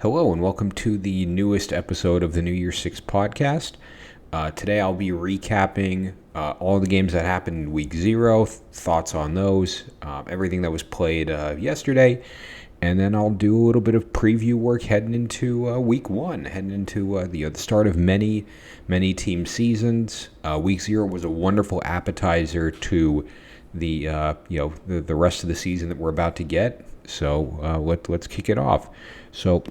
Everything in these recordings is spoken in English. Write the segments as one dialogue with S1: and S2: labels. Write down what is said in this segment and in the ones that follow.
S1: Hello, and welcome to the newest episode of the New Year's Six podcast. Today I'll be recapping all the games that happened in week 0, thoughts on those, everything that was played yesterday, and then I'll do a little bit of preview work heading into week 1, heading into the start of many team seasons. Week 0 was a wonderful appetizer to the rest of the season that we're about to get. So let's kick it off. So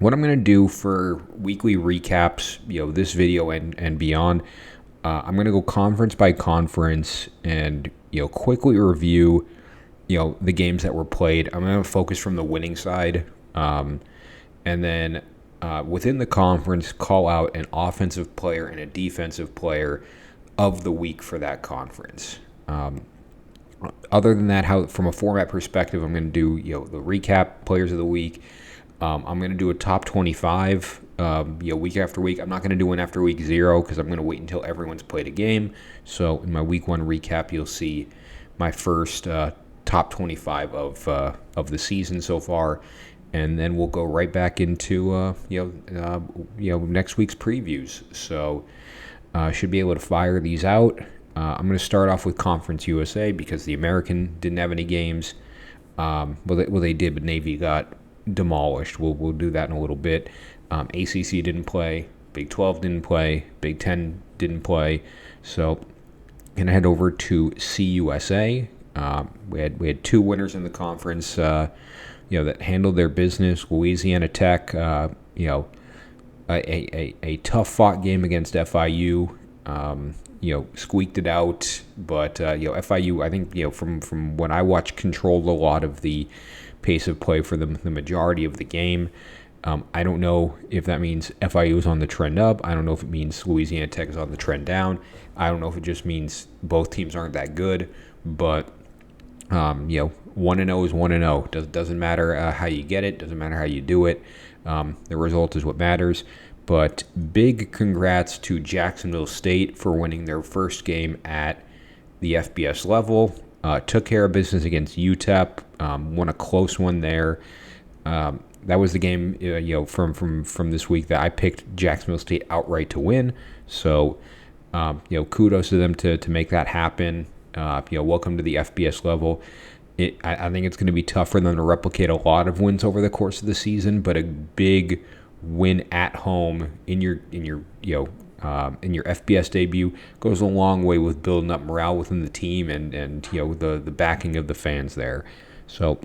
S1: what I'm going to do for weekly recaps, this video and beyond, I'm going to go conference by conference and, quickly review, the games that were played. I'm going to focus from the winning side. And then within the conference, call out an offensive player and a defensive player of the week for that conference. Other than that, from a format perspective, I'm going to do, the recap players of the week. I'm going to do a top 25, week after week. I'm not going to do one after week 0 because I'm going to wait until everyone's played a game. So in my week 1 recap, you'll see my first top 25 of the season so far, and then we'll go right back into next week's previews. So should be able to fire these out. I'm going to start off with Conference USA because the American didn't have any games. They did, but Navy got demolished. We'll do that in a little bit. ACC didn't play. Big 12 didn't play. Big 10 didn't play. So, gonna head over to CUSA. We had 2 winners in the conference. That handled their business. Louisiana Tech. A tough fought game against FIU. Squeaked it out, but FIU, I think, from when I watched, controlled a lot of the pace of play for the majority of the game. I don't know if that means FIU is on the trend up. I don't know if it means Louisiana Tech is on the trend down. I don't know if it just means both teams aren't that good. But 1-0 is 1-0. Doesn't matter how you get it. Doesn't matter how you do it. The result is what matters. But big congrats to Jacksonville State for winning their first game at the FBS level. Took care of business against UTEP. Won a close one there. That was the game, from this week that I picked Jacksonville State outright to win. So, kudos to them to make that happen. Welcome to the FBS level. I think it's going to be tough for them to replicate a lot of wins over the course of the season, but a big win at home in your FBS debut goes a long way with building up morale within the team and the backing of the fans there. So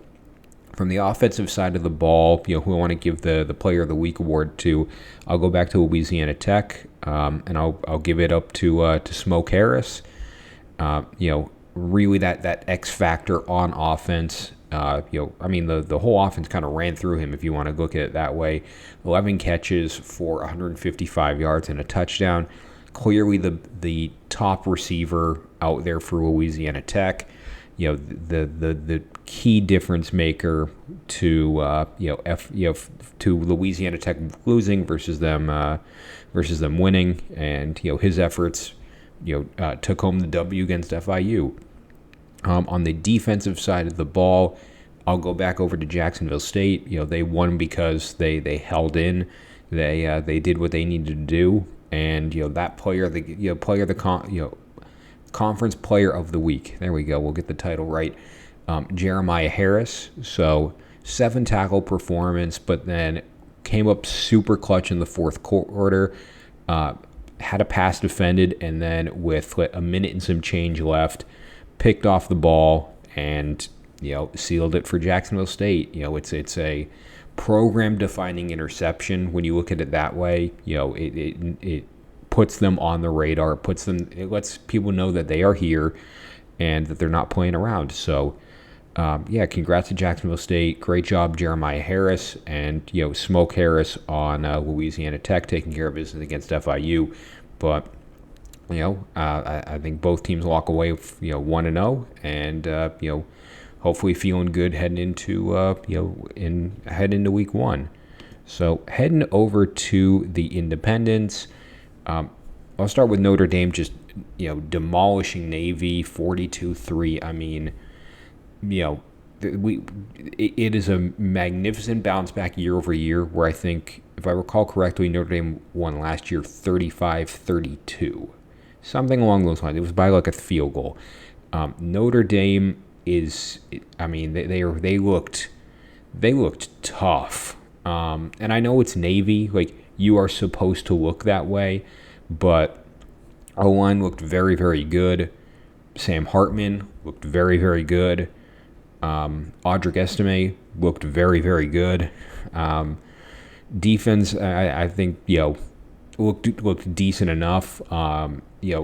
S1: from the offensive side of the ball, who I want to give the Player of the Week award to, I'll go back to Louisiana Tech, and I'll give it up to Smoke Harris. Really that X factor on offense. The whole offense kind of ran through him if you want to look at it that way. 11 catches for 155 yards and a touchdown. Clearly the top receiver out there for Louisiana Tech. The key difference maker to to Louisiana Tech losing versus them winning, and his efforts took home the W against FIU. On the defensive side of the ball, I'll go back over to Jacksonville State. They won because they held in. They did what they needed to do, and that conference player of the week. There we go. We'll get the title right. Jeremiah Harris. So 7 tackle performance, but then came up super clutch in the fourth quarter. Had a pass defended, and then with a minute and some change left, picked off the ball and sealed it for Jacksonville State. It's a program-defining interception when you look at it that way. It puts them on the radar. It lets people know that they are here and that they're not playing around. So, congrats to Jacksonville State. Great job, Jeremiah Harris, and Smoke Harris on Louisiana Tech taking care of business against FIU. But I think both teams walk away with 1-0, and hopefully feeling good heading into week 1. So heading over to the independents, I'll start with Notre Dame just demolishing Navy 42-3. I mean, it is a magnificent bounce back year over year. Where I think, if I recall correctly, Notre Dame won last year 35-32, something along those lines. It was by like a field goal. Notre Dame is, I mean, they looked tough. And I know it's Navy, like you are supposed to look that way, but O-line looked very, very good. Sam Hartman looked very, very good. Audric Estime looked very, very good. Defense, I think, looked decent enough.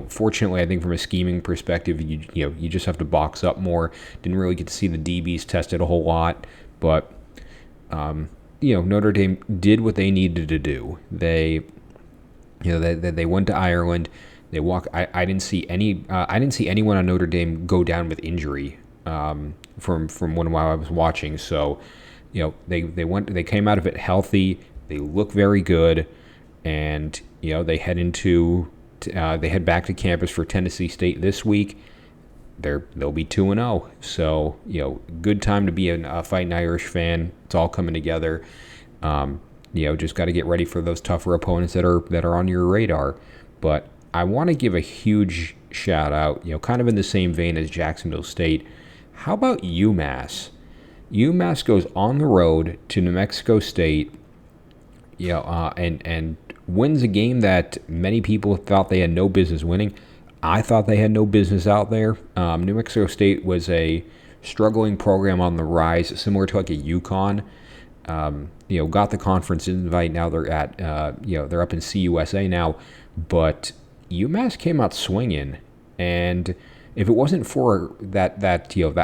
S1: Fortunately, I think from a scheming perspective, you just have to box up more. Didn't really get to see the DBs tested a whole lot, but Notre Dame did what they needed to do. They went to Ireland. They walk. I didn't see anyone on Notre Dame go down with injury from while I was watching. So, they came out of it healthy. They look very good, and they head back to campus for Tennessee State this week. They'll be 2-0. So, good time to be a Fighting Irish fan. It's all coming together. Just got to get ready for those tougher opponents that are on your radar. But I want to give a huge shout out, kind of in the same vein as Jacksonville State. How about UMass? UMass goes on the road to New Mexico State, and wins a game that many people thought they had no business winning. I thought they had no business out there. New Mexico State was a struggling program on the rise, similar to like a UConn. Got the conference invite. Now they're at, they're up in CUSA now. But UMass came out swinging, and if it wasn't for that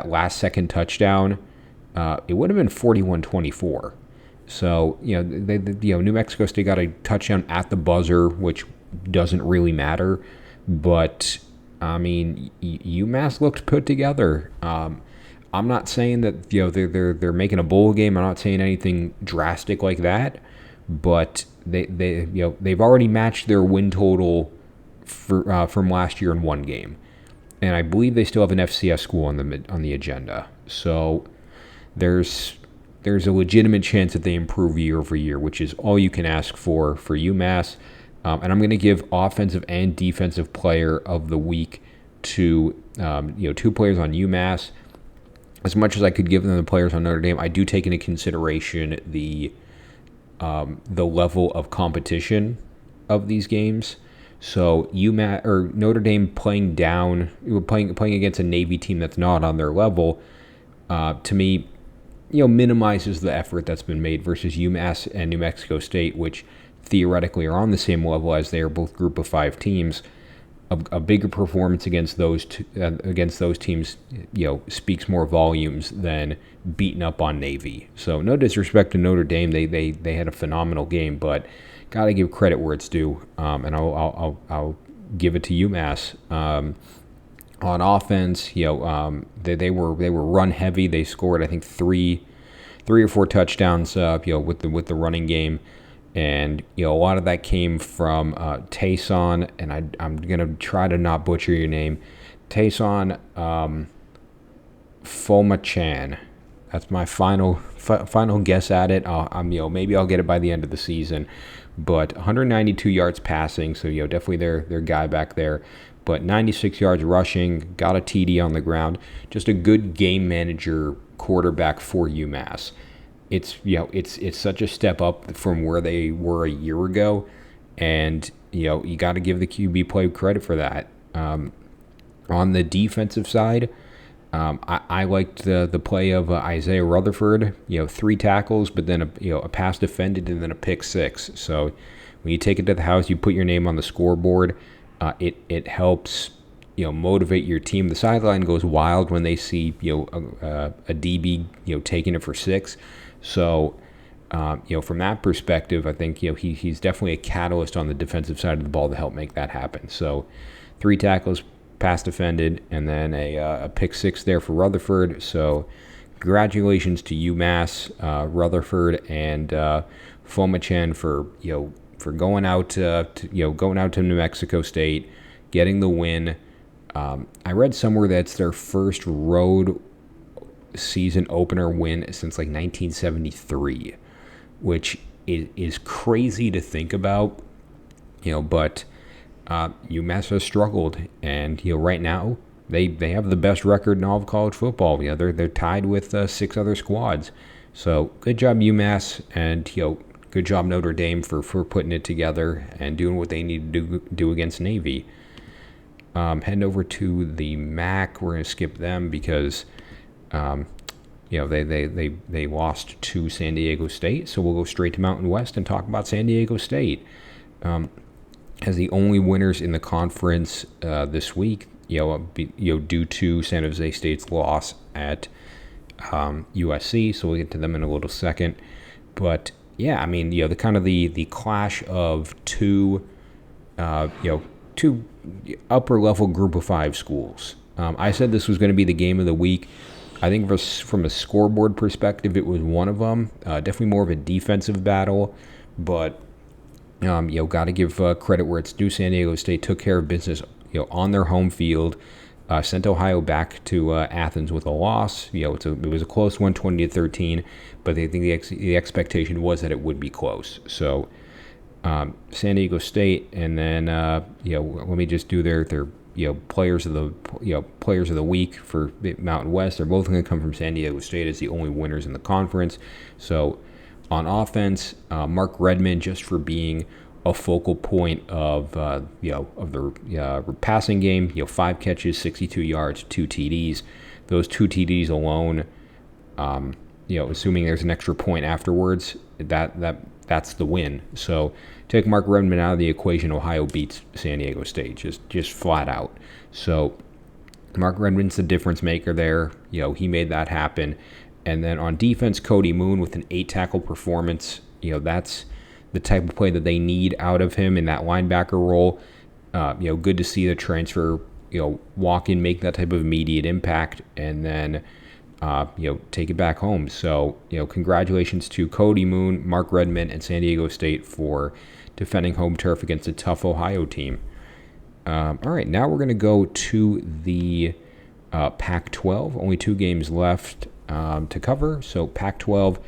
S1: last second touchdown, it would have been 41-24. So New Mexico State got a touchdown at the buzzer, which doesn't really matter. But I mean, UMass looked put together. I'm not saying that they're making a bowl game. I'm not saying anything drastic like that. But they've already matched their win total from last year in one game, and I believe they still have an FCS school on the agenda. So there's a legitimate chance that they improve year over year, which is all you can ask for UMass. And I'm going to give offensive and defensive player of the week to two players on UMass. As much as I could give them the players on Notre Dame, I do take into consideration the level of competition of these games. So Notre Dame playing against a Navy team that's not on their level, to me, minimizes the effort that's been made versus UMass and New Mexico State, which theoretically are on the same level as they are both group of 5 teams. A bigger performance against those teams, speaks more volumes than beating up on Navy. So no disrespect to Notre Dame, they had a phenomenal game, but gotta give credit where it's due. And I'll give it to UMass. On offense, they were run heavy. They scored, I think, three or four touchdowns, with the running game. And a lot of that came from Tayson, and I'm gonna try to not butcher your name, Tayson Fomachan. That's my final guess at it. Maybe I'll get it by the end of the season. But 192 yards passing, so definitely their guy back there. But 96 yards rushing, got a TD on the ground. Just a good game manager quarterback for UMass. It's such a step up from where they were a year ago, and you got to give the QB play credit for that. On the defensive side, I liked the play of Isaiah Rutherford. 3 tackles, but then a pass defended and then a pick 6. So when you take it to the house, you put your name on the scoreboard. It helps motivate your team. The sideline goes wild when they see a DB taking it for 6. So, from that perspective, I think he's definitely a catalyst on the defensive side of the ball to help make that happen. So, 3 tackles, pass defended, and then a pick 6 there for Rutherford. So, congratulations to UMass, Rutherford, and Fomachan for going out to New Mexico State, getting the win. I read somewhere that's their first road season opener win since like 1973, which is crazy to think about, but UMass has struggled, and right now they have the best record in all of college football. They're tied with 6 other squads. So good job UMass, and good job Notre Dame for putting it together and doing what they need to do against Navy. Heading over to the MAC, we're going to skip them because they lost to San Diego State. So we'll go straight to Mountain West and talk about San Diego State. As the only winners in the conference this week, due to San Jose State's loss at USC. So we'll get to them in a little second. But yeah, I mean, the kind of the clash of two upper level group of 5 schools. I said this was going to be the game of the week. I think from a scoreboard perspective, it was one of them. Definitely more of a defensive battle, but got to give credit where it's due. San Diego State took care of business, on their home field. Sent Ohio back to Athens with a loss. It was a close one, 20-13, but I think the expectation was that it would be close. So San Diego State, and then let me just do their players of the week for Mountain West. They're both going to come from San Diego State as the only winners in the conference. So on offense, Mark Redmond, just for being a focal point of the passing game. 5 catches, 62 yards, 2 TDs. Those 2 TDs alone, assuming there's an extra point afterwards, that's the win. So take Mark Redmond out of the equation, Ohio beats San Diego State just flat out. So Mark Redmond's the difference maker there. He made that happen. And then on defense, Cody Moon with an 8-tackle performance. That's the type of play that they need out of him in that linebacker role. Good to see the transfer, walk in, make that type of immediate impact, and then, take it back home. So, congratulations to Cody Moon, Mark Redmond, and San Diego State for defending home turf against a tough Ohio team. All right, now we're going to go to the Pac-12. Only 2 games left to cover. So Pac-12,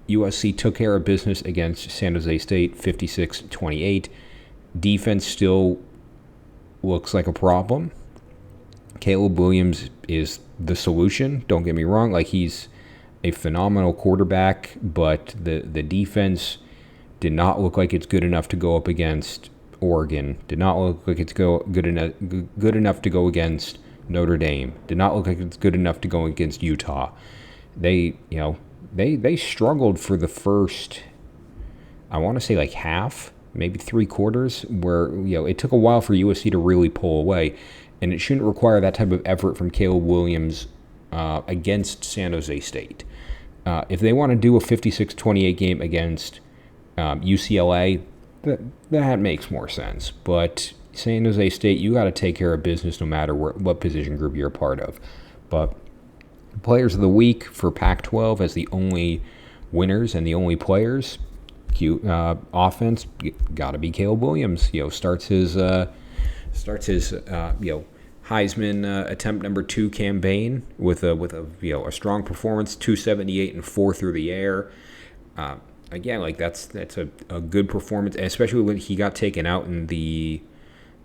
S1: USC took care of business against San Jose State, 56-28. Defense still looks like a problem. Caleb Williams is the solution. Don't get me wrong. He's a phenomenal quarterback, but the defense did not look like it's good enough to go up against Oregon. Did not look like it's good enough to go against Notre Dame. Did not look like it's good enough to go against Utah. They struggled for the first, I want to say half, maybe 3/4, where it took a while for USC to really pull away, and it shouldn't require that type of effort from Caleb Williams against San Jose State. If they want to do a 56-28 game against UCLA, that makes more sense. But San Jose State, you got to take care of business no matter what position group you're a part of. But players of the week for Pac-12 as the only winners and the only players. Offense got to be Caleb Williams. Starts his Heisman attempt number 2 campaign with a strong performance, 278 and 4 through the air. Again, that's a good performance, especially when he got taken out in the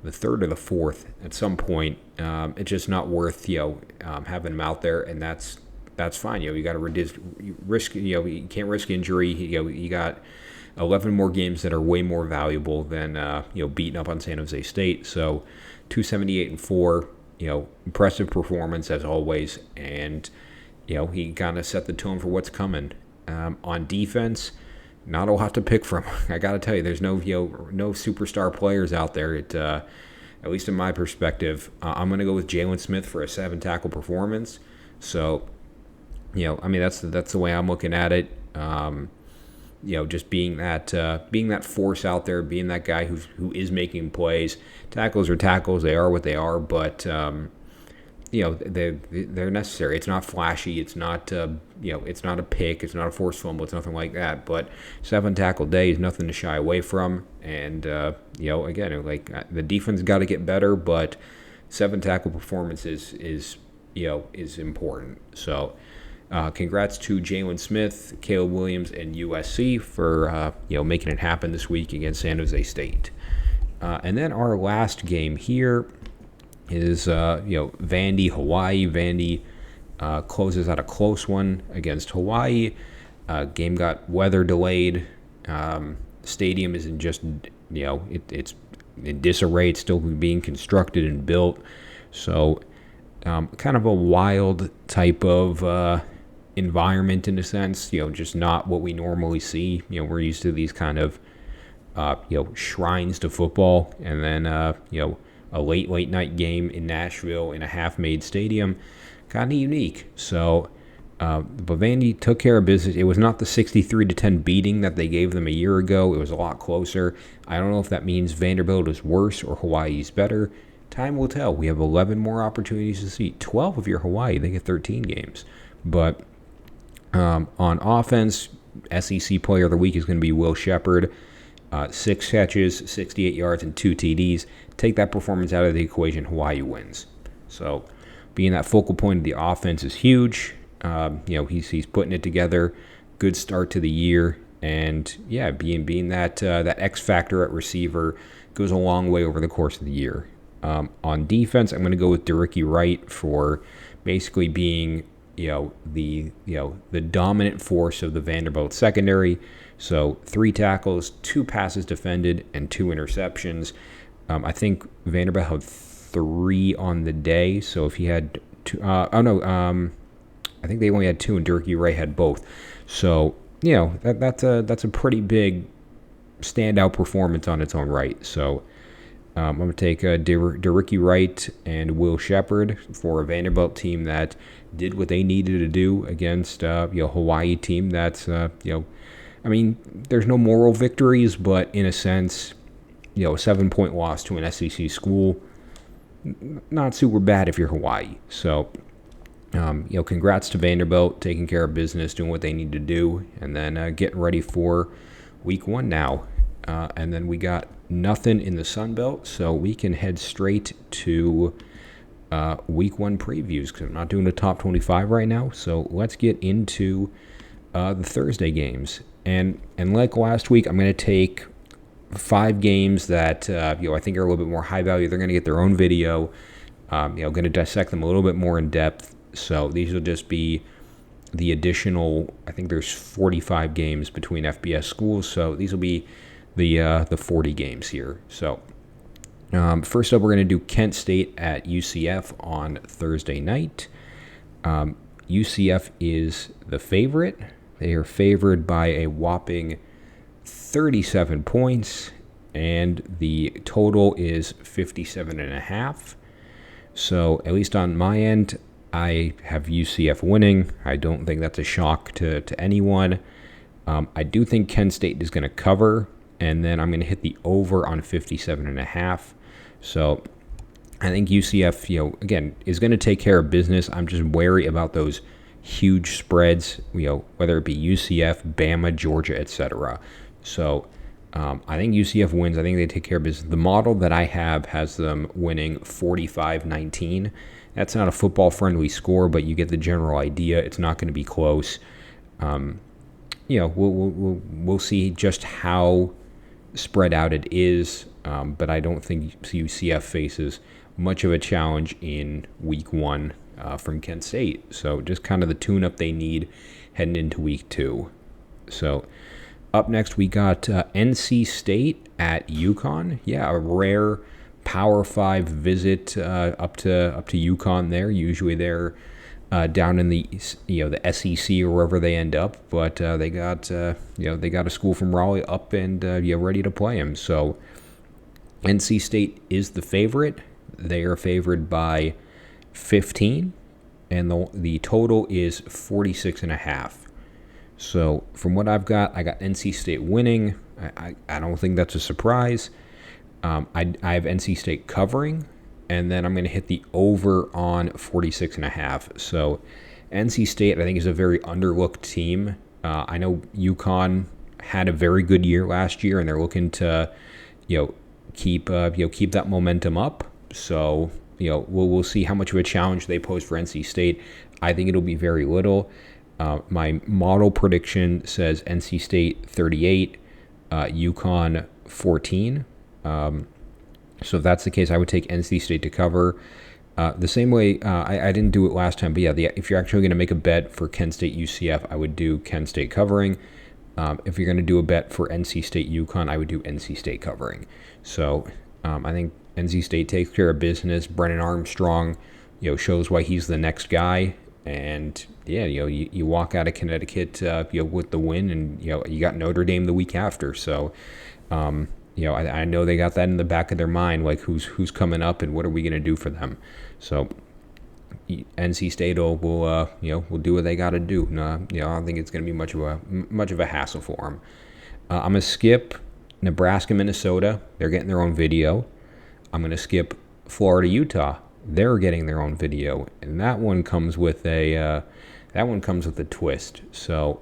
S1: 3rd or the 4th at some point. It's just not worth having him out there, and that's fine. You got to risk. You can't risk injury. You got 11 more games that are way more valuable than beating up on San Jose State. So 278 and 4. Impressive performance as always, and he kind of set the tone for what's coming. On defense, not a lot to pick from. I got to tell you, there's no superstar players out there. At least in my perspective, I'm going to go with Jalen Smith for a 7-tackle performance. So, that's the way I'm looking at it. Just being that force out there, being that guy who is making plays. Tackles are tackles; they are what they are. But they're necessary. It's not flashy. It's not it's not a pick. It's not a forced fumble. It's nothing like that. But 7-tackle day is nothing to shy away from. And again, the defense got to get better, but 7-tackle performance is important. So Congrats to Jalen Smith, Caleb Williams, and USC for making it happen this week against San Jose State. And then our last game here is Vandy, Hawaii. Vandy closes out a close one against Hawaii. Game got weather delayed. Stadium isn't just it's in disarray. It's still being constructed and built. So kind of a wild type of environment in a sense. Just not what we normally see. We're used to these kind of shrines to football, and then a late night game in Nashville in a half-made stadium, kind of unique. So, but Vandy took care of business. It was not the 63-10 beating that they gave them a year ago. It was a lot closer. I don't know if that means Vanderbilt is worse or Hawaii is better. Time will tell. We have 11 more opportunities to see. 12 if you're Hawaii. They get 13 games. But on offense, SEC Player of the Week is going to be Will Sheppard. 6 catches, 68 yards, and 2 TDs. Take that performance out of the equation, Hawaii wins. So being that focal point of the offense is huge. He's putting it together. Good start to the year. And, being that X factor at receiver goes a long way over the course of the year. On defense, I'm going to go with Dericky Wright for basically being the dominant force of the Vanderbilt secondary. So 3 tackles, 2 passes defended, and 2 interceptions. I think Vanderbilt had 3 on the day. So if he had 2, I think they only had 2, and Dericky Wright had both. So that's a pretty big standout performance on its own right. So I'm going to take Dericky Wright and Will Sheppard for a Vanderbilt team that did what they needed to do against Hawaii team that's there's no moral victories, but in a sense, a 7-point loss to an SEC school, not super bad if you're Hawaii. So, congrats to Vanderbilt, taking care of business, doing what they need to do, and then getting ready for week 1 now. And then we got nothing in the Sun Belt, so we can head straight to week 1 previews because I'm not doing the top 25 right now. So let's get into the Thursday games. And like last week, I'm going to take 5 games that I think are a little bit more high value. They're going to get their own video. Going to dissect them a little bit more in depth. So these will just be the additional. I think there's 45 games between FBS schools. So these will be the 40 games here. So first up, we're going to do Kent State at UCF on Thursday night. UCF is the favorite. They are favored by a whopping 37 points, and the total is 57.5. So at least on my end, I have UCF winning. I don't think that's a shock to anyone. I do think Kent State is going to cover, and then I'm going to hit the over on 57.5. So I think UCF, again, is going to take care of business. I'm just wary about those huge spreads, whether it be UCF, Bama, Georgia, etc. So I think UCF wins. I think they take care of business. The model that I have has them winning 45-19. That's not a football-friendly score, but you get the general idea. It's not going to be close. We'll see just how spread out it is, but I don't think UCF faces much of a challenge in week 1 from Kent State. So just kind of the tune-up they need heading into week 2. So up next, we got NC State at UConn. Yeah, a rare Power 5 visit up to UConn there. Usually they're down in the the SEC or wherever they end up, but they got a school from Raleigh up and ready to play them. So NC State is the favorite. They are favored by 15, and the total is 46.5. So from what I got NC State winning. I don't think that's a surprise. I have NC State covering, and then I'm going to hit the over on 46.5. So NC State, I think, is a very underlooked team. I know UConn had a very good year last year, and they're looking to keep that momentum up. So we'll see how much of a challenge they pose for NC State. I think it'll be very little. My model prediction says NC State 38, UConn 14. So if that's the case, I would take NC State to cover. The same way, I didn't do it last time, but yeah, if you're actually going to make a bet for Kent State UCF, I would do Kent State covering. If you're going to do a bet for NC State UConn, I would do NC State covering. So I think NC State takes care of business. Brennan Armstrong, shows why he's the next guy. And yeah, you walk out of Connecticut, with the win, and you got Notre Dame the week after. So, I know they got that in the back of their mind, like who's coming up and what are we going to do for them. So, NC State will do what they got to do. I don't think it's going to be much of a hassle for them. I'm gonna skip Nebraska, Minnesota. They're getting their own video. I'm gonna skip Florida, Utah. They're getting their own video, and that one comes with a twist. So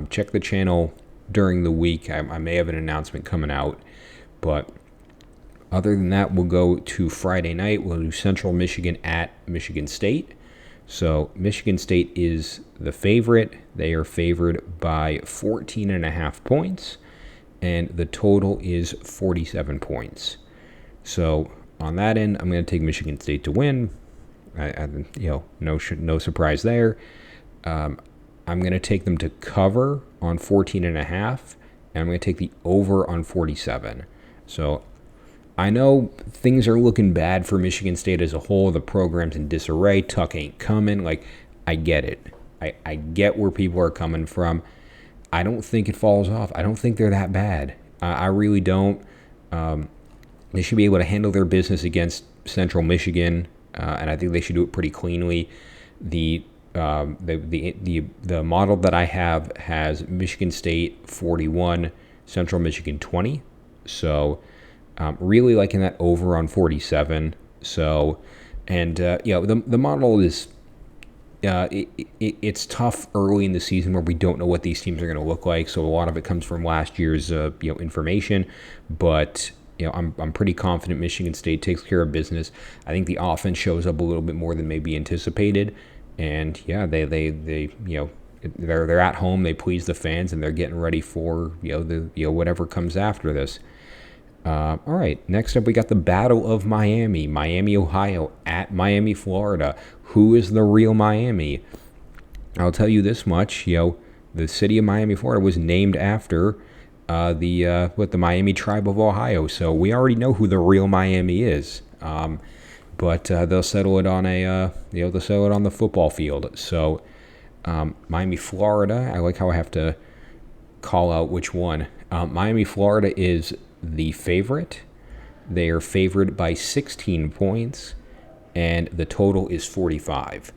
S1: check the channel during the week. I may have an announcement coming out, but other than that, we'll go to Friday night. We'll do Central Michigan at Michigan State. So Michigan State is the favorite. They are favored by 14.5 points, and the total is 47 points. So on that end, I'm going to take Michigan State to win. No surprise there. I'm going to take them to cover on 14.5, and I'm going to take the over on 47. So I know things are looking bad for Michigan State as a whole. The program's in disarray. Tuck ain't coming. I get it. I get where people are coming from. I don't think it falls off. I don't think they're that bad. I really don't. They should be able to handle their business against Central Michigan, and I think they should do it pretty cleanly. The model that I have has Michigan State 41, Central Michigan 20. So really liking that over on 47. So, and the model is it's tough early in the season where we don't know what these teams are going to look like. So a lot of it comes from last year's information, but I'm pretty confident Michigan State takes care of business. I think the offense shows up a little bit more than maybe anticipated, and yeah, they're at home. They please the fans, and they're getting ready for whatever comes after this. All right, next up we got the Battle of Miami, Ohio at Miami, Florida. Who is the real Miami? I'll tell you this much, the city of Miami, Florida was named after the Miami tribe of Ohio. So we already know who the real Miami is. But they'll settle it on the football field. So Miami, Florida. I like how I have to call out which one. Miami, Florida is the favorite. They are favored by 16 points, and the total is 45.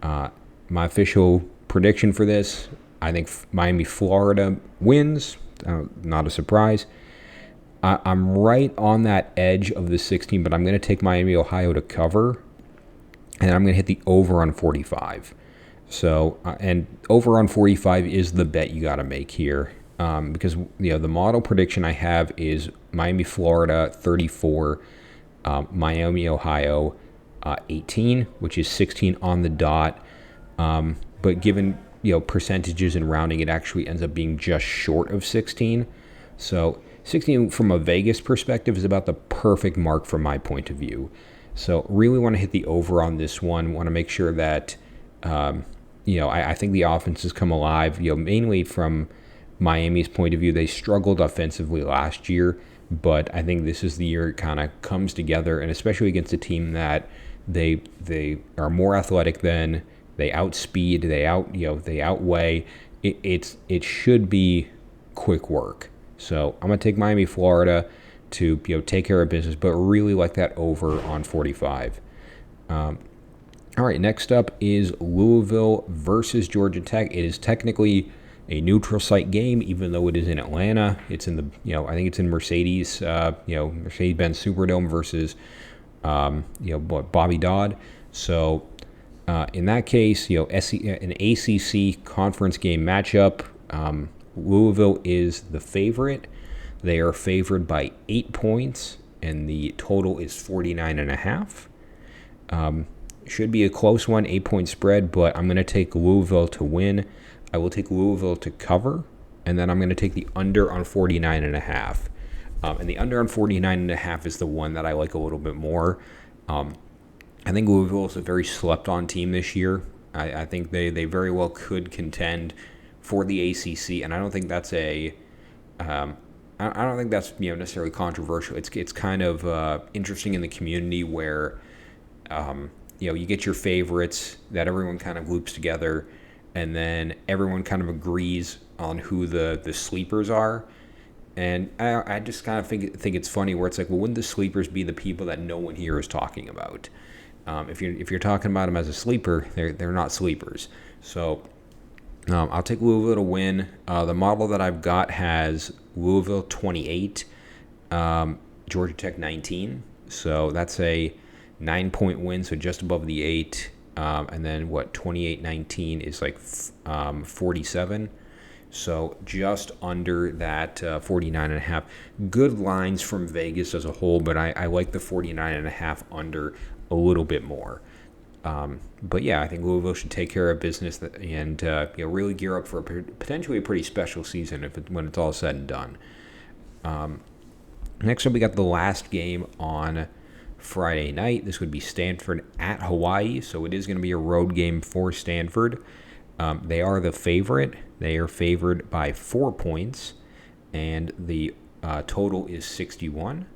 S1: My official prediction for this, I think Miami, Florida wins. Not a surprise. I'm right on that edge of the 16, but I'm going to take Miami, Ohio to cover, and I'm going to hit the over on 45. So, and over on 45 is the bet you got to make here, because the model prediction I have is Miami, Florida 34, Miami, Ohio 18, which is 16 on the dot. But given percentages and rounding, it actually ends up being just short of 16. So 16 from a Vegas perspective is about the perfect mark from my point of view. So really want to hit the over on this one. Want to make sure that I think the offense has come alive. Mainly from Miami's point of view, they struggled offensively last year, but I think this is the year it kind of comes together, and especially against a team that they are more athletic than. They outspeed, they outweigh. It should be quick work. So I'm gonna take Miami, Florida to take care of business, but really like that over on 45. All right, next up is Louisville versus Georgia Tech. It is technically a neutral site game, even though it is in Atlanta. It's in I think it's in Mercedes, Mercedes-Benz Superdome versus, Bobby Dodd. So. In that case, an ACC conference game matchup, Louisville is the favorite. They are favored by 8 points, and the total is 49.5. Should be a close one, 8-point spread, but I'm going to take Louisville to win. I will take Louisville to cover, and then I'm going to take the under on 49.5. And the under on 49.5 is the one that I like a little bit more. I think Louisville is a very slept-on team this year. I think they very well could contend for the ACC, and I don't think that's I don't think that's necessarily controversial. It's kind of interesting in the community where you get your favorites that everyone kind of loops together, and then everyone kind of agrees on who the sleepers are. And I just kind of think it's funny where it's like, well, wouldn't the sleepers be the people that no one here is talking about? If you're talking about them as a sleeper, they're not sleepers. So I'll take Louisville to win. The model that I've got has Louisville 28, Georgia Tech 19. So that's a 9-point win, so just above the 8. And then 28-19 is like 47. So just under that 49.5. Good lines from Vegas as a whole, but I like the 49.5 under a little bit more. But yeah, I think Louisville should take care of business and really gear up for potentially a pretty special season when it's all said and done. Next up, we got the last game on Friday night. This would be Stanford at Hawaii, so it is going to be a road game for Stanford. They are the favorite. They are favored by 4 points, and the total is 61.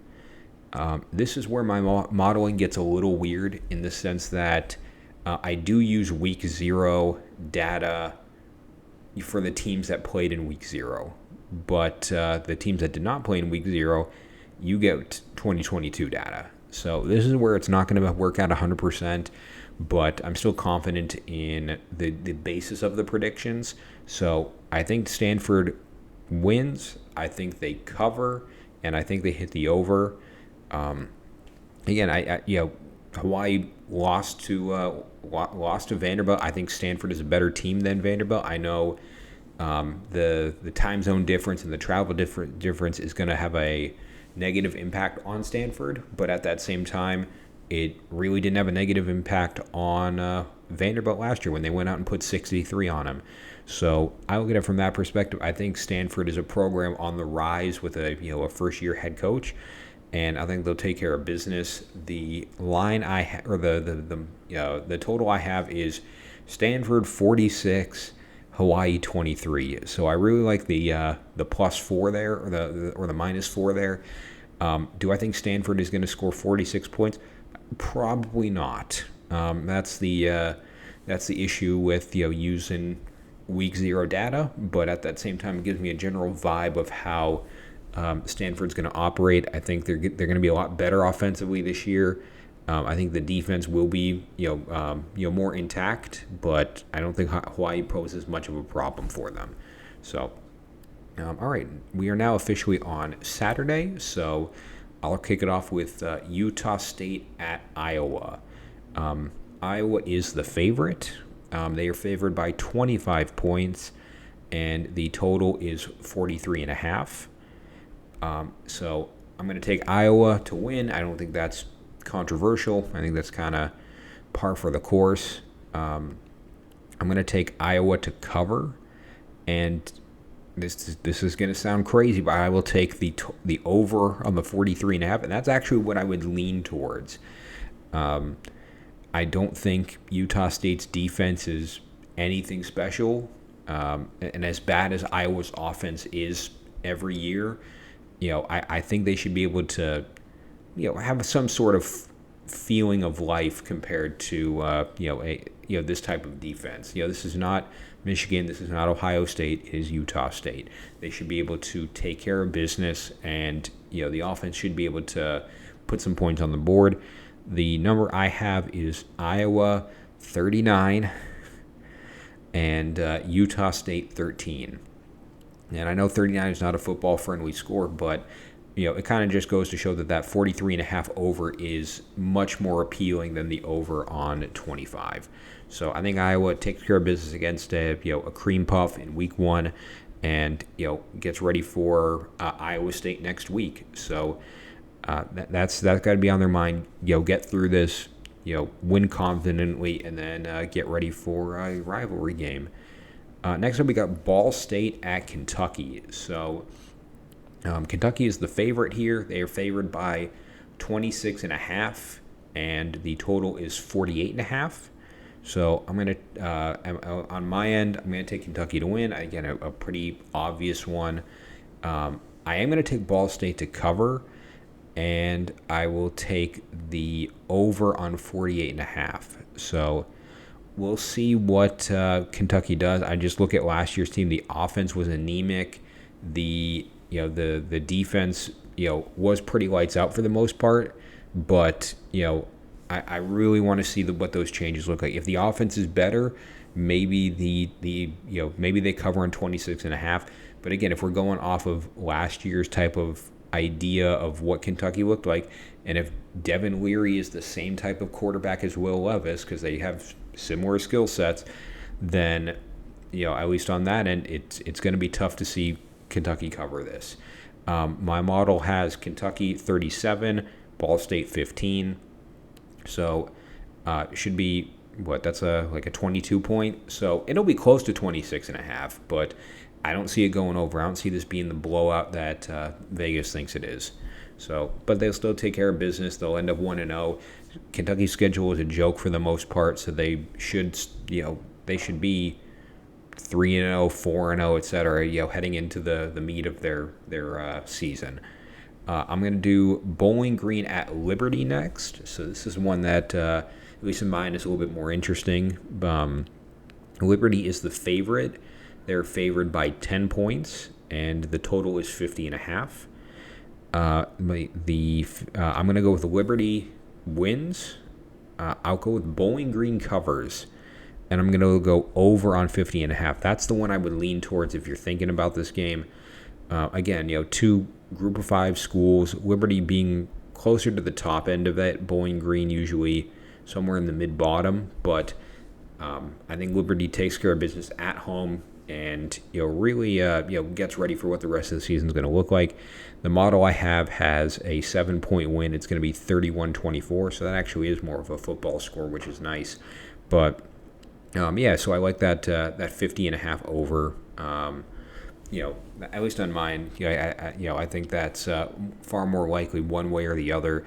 S1: This is where my modeling gets a little weird in the sense that I do use week 0 data for the teams that played in week 0. But the teams that did not play in week 0, you get 2022 data. So this is where it's not going to work out 100%, but I'm still confident in the basis of the predictions. So I think Stanford wins. I think they cover, and I think they hit the over. Again, Hawaii lost to Vanderbilt. I think Stanford is a better team than Vanderbilt. I know the time zone difference and the travel difference is going to have a negative impact on Stanford, but at that same time, it really didn't have a negative impact on Vanderbilt last year when they went out and put 63 on them. So I look at it from that perspective. I think Stanford is a program on the rise with a first-year head coach, and I think they'll take care of business. The line the total I have is Stanford 46, Hawaii 23. So I really like the +4 there, or the -4 there. Do I think Stanford is going to score 46 points? Probably not. That's the issue with using week 0 data, but at that same time, it gives me a general vibe of how Stanford's going to operate. I think they're going to be a lot better offensively this year. I think the defense will be more intact, but I don't think Hawaii poses much of a problem for them. So, all right, we are now officially on Saturday. So I'll kick it off with Utah State at Iowa. Iowa is the favorite. They are favored by 25 points, and the total is 43.5. So I'm going to take Iowa to win. I don't think that's controversial. I think that's kind of par for the course. I'm going to take Iowa to cover, and this is going to sound crazy, but I will take the over on the 43.5, and that's actually what I would lean towards. I don't think Utah State's defense is anything special, and as bad as Iowa's offense is every year, I think they should be able to, have some sort of feeling of life compared to, this type of defense. This is not Michigan. This is not Ohio State. It is Utah State. They should be able to take care of business, and, the offense should be able to put some points on the board. The number I have is Iowa 39 and Utah State 13. And I know 39 is not a football-friendly score, but it kind of just goes to show that 43.5 over is much more appealing than the over on 25. So I think Iowa takes care of business against a cream puff in week 1, and gets ready for Iowa State next week. So that's got to be on their mind. Get through this, win confidently and then get ready for a rivalry game. Next up, we got Ball State at Kentucky. So Kentucky is the favorite here. They are favored by 26.5, and the total is 48.5. So I'm going to, on my end, I'm going to take Kentucky to win. Again, a pretty obvious one. I am going to take Ball State to cover, and I will take the over on 48.5. So we'll see what Kentucky does. I just look at last year's team. The offense was anemic. The defense was pretty lights out for the most part, but I really want to see what those changes look like. If the offense is better, maybe maybe they cover on 26.5. But again, if we're going off of last year's type of idea of what Kentucky looked like, and if Devin Leary is the same type of quarterback as Will Levis, because they have similar skill sets, then at least on that end, it's going to be tough to see Kentucky cover this. My model has Kentucky 37, Ball State 15. So it should be that's like a 22 point. So it'll be close to 26.5, but I don't see it going over. I don't see this being the blowout that Vegas thinks it is. So, but they'll still take care of business. They'll end up 1-0. Kentucky's schedule is a joke for the most part, so they should be 3-0, 4-0, etc. Heading into the meat of their season. I'm going to do Bowling Green at Liberty next. So this is one that, at least in mine, is a little bit more interesting. Liberty is the favorite. They're favored by 10 points, and the total is 50.5. I'm going to go with the Liberty wins. I'll go with Bowling Green covers, and I'm going to go over on 50.5. That's the one I would lean towards if you're thinking about this game. Again, two Group of 5 schools, Liberty being closer to the top end of it, Bowling Green usually somewhere in the mid-bottom, but I think Liberty takes care of business at home and really gets ready for what the rest of the season is going to look like. The model I have has a 7-point win. It's going to be 31-24, so that actually is more of a football score, which is nice. But so I like that 50.5 over. At least on mine, I think that's far more likely one way or the other.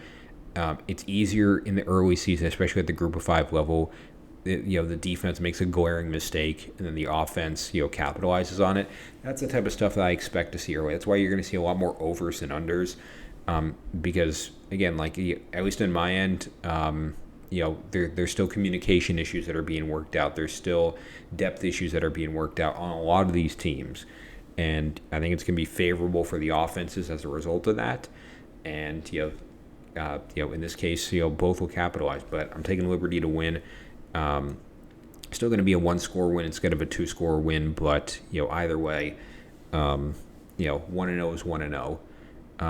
S1: It's easier in the early season, especially at the Group of 5 level. The defense makes a glaring mistake, and then the offense, capitalizes on it. That's the type of stuff that I expect to see early. That's why you're going to see a lot more overs than unders, because again, like at least in my end, there's still communication issues that are being worked out. There's still depth issues that are being worked out on a lot of these teams. And I think it's going to be favorable for the offenses as a result of that. And, in this case, both will capitalize. But I'm taking Liberty to win. Still going to be a 1-score win instead of a 2-score win. But, either way, 1-0 is 1-0.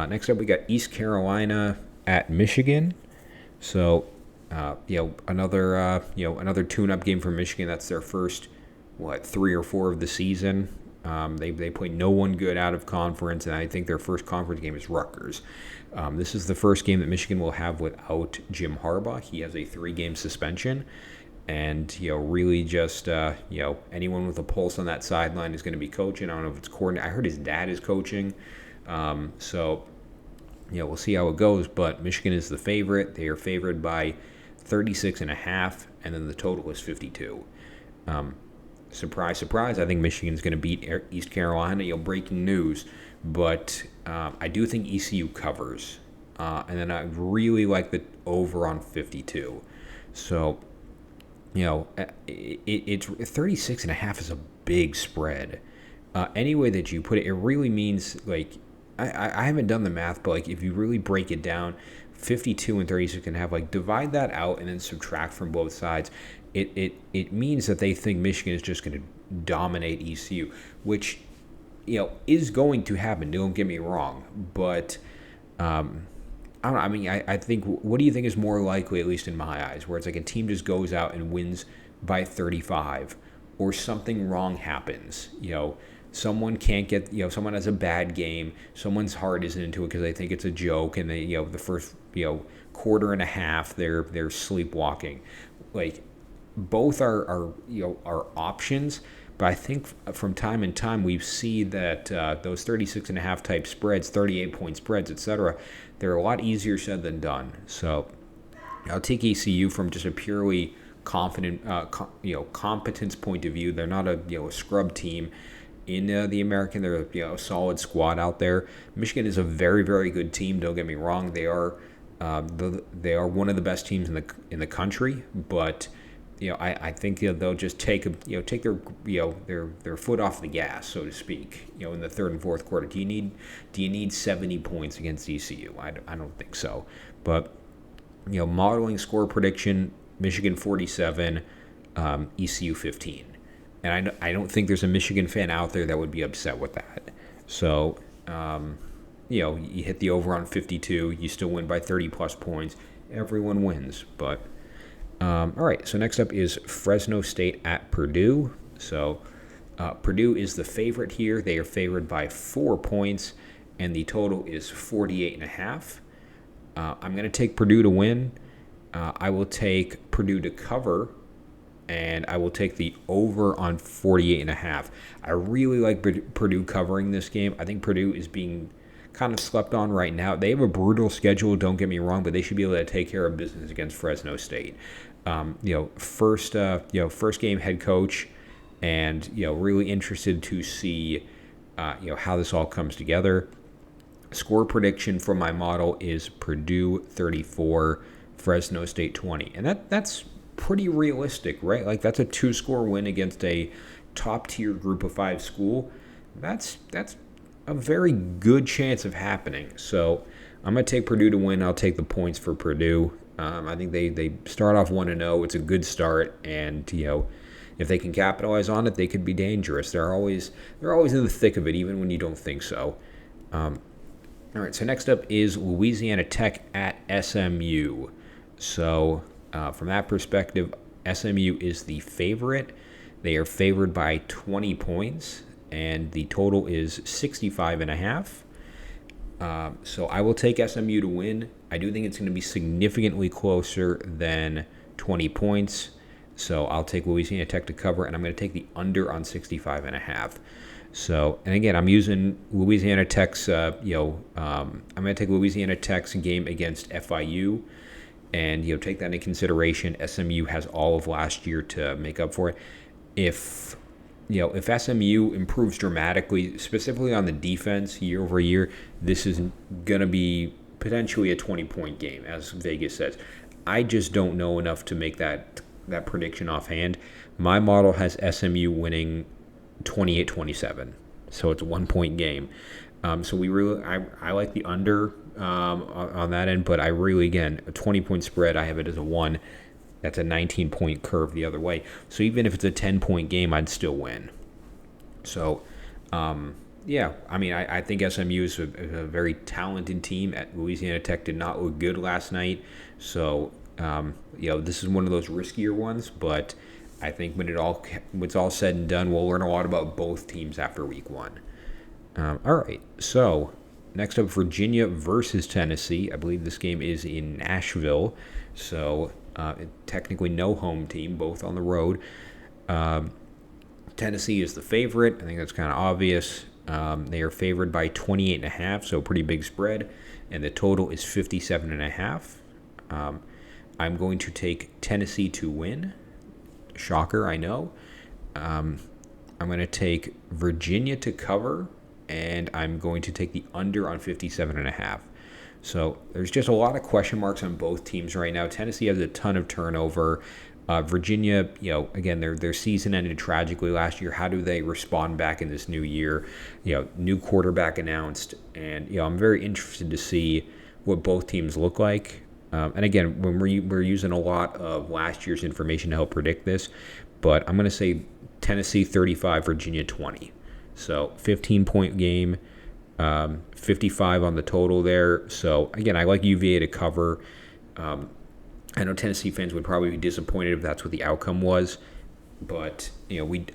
S1: Next up, we got East Carolina at Michigan. So, another tune-up game for Michigan. That's their first, 3 or 4 of the season. They play no one good out of conference, and I think their first conference game is Rutgers. This is the first game that Michigan will have without Jim Harbaugh. He has a 3-game suspension, and really just anyone with a pulse on that sideline is going to be coaching. I don't know if it's coordinated. I heard his dad is coaching, so we'll see how it goes. But Michigan is the favorite. They are favored by 36.5, and then the total is 52. Surprise, surprise, I think Michigan's going to beat East Carolina. Breaking news. But I do think ECU covers. And then I really like the over on 52. So, it's 36.5 is a big spread. Any way that you put it, it really means, I haven't done the math, but, if you really break it down, 52 and 36.5, divide that out and then subtract from both sides. It means that they think Michigan is just going to dominate ECU, which, is going to happen. Don't get me wrong. But, I don't know. I mean, I think, what do you think is more likely, at least in my eyes, where it's like a team just goes out and wins by 35 or something wrong happens, someone can't get, someone has a bad game, someone's heart isn't into it because they think it's a joke, and they, the first, quarter and a half, they're sleepwalking. Like, both are options, but I think from time and time we see that those 36 and a half type spreads, 38-point spreads, etc., they're a lot easier said than done. So I'll take ECU from just a purely competence point of view. They're not a scrub team in the American. They're a solid squad out there. Michigan is a very, very good team. Don't get me wrong. They are one of the best teams in the country. But I think they'll just take their their foot off the gas, so to speak. In the third and fourth quarter. Do you need 70 points against ECU? I don't think so. But modeling score prediction: Michigan 47, ECU 15. And I don't think there's a Michigan fan out there that would be upset with that. So, you hit the over on 52, you still win by 30-plus points. Everyone wins. But, all right, so next up is Fresno State at Purdue. So, Purdue is the favorite here. They are favored by 4 points, and the total is 48.5. I'm going to take Purdue to win. I will take Purdue to cover, and I will take the over on 48.5. I really like Purdue covering this game. I think Purdue is being kind of slept on right now. They have a brutal schedule, don't get me wrong, but they should be able to take care of business against Fresno State. First game head coach, and really interested to see how this all comes together. Score prediction for my model is Purdue 34, Fresno State 20, and that's pretty realistic, right? Like, that's a 2-score win against a top-tier Group of 5 school. That's a very good chance of happening. So I'm going to take Purdue to win. I'll take the points for Purdue. I think they start off 1-0. It's a good start, and if they can capitalize on it, they could be dangerous. They're always in the thick of it, even when you don't think so. All right, so next up is Louisiana Tech at SMU. So from that perspective, SMU is the favorite. They are favored by 20 points, and the total is 65.5. So I will take SMU to win. I do think it's going to be significantly closer than 20 points. So I'll take Louisiana Tech to cover, and I'm going to take the under on 65.5. So, and again, I'm using Louisiana Tech's, I'm going to take Louisiana Tech's game against FIU, and take that into consideration. SMU has all of last year to make up for it. If SMU improves dramatically, specifically on the defense year over year, this is going to be potentially a 20-point game, as Vegas says. I just don't know enough to make that prediction offhand. My model has SMU winning 28-27, so it's a 1-point game. So I like the under on that end, but I really, again, a 20-point spread, I have it as a 1. That's a 19-point curve the other way. So even if it's a 10-point game, I'd still win. So, yeah, I mean, I think SMU is a very talented team. Louisiana Tech did not look good last night. So, this is one of those riskier ones, but I think when it's all said and done, we'll learn a lot about both teams after week 1. All right, so next up, Virginia versus Tennessee. I believe this game is in Nashville, so technically no home team, both on the road. Tennessee is the favorite. I think that's kind of obvious. They are favored by 28.5, so pretty big spread, and the total is 57.5. I'm going to take Tennessee to win. Shocker, I know. I'm going to take Virginia to cover, and I'm going to take the under on 57.5. So there's just a lot of question marks on both teams right now. Tennessee has a ton of turnover. Virginia, again, their season ended tragically last year. How do they respond back in this new year? New quarterback announced, and I'm very interested to see what both teams look like. And again, when we're using a lot of last year's information to help predict this, but I'm going to say Tennessee 35, Virginia 20. So 15-point game, 55 on the total there. So again, I like UVA to cover. I know Tennessee fans would probably be disappointed if that's what the outcome was. But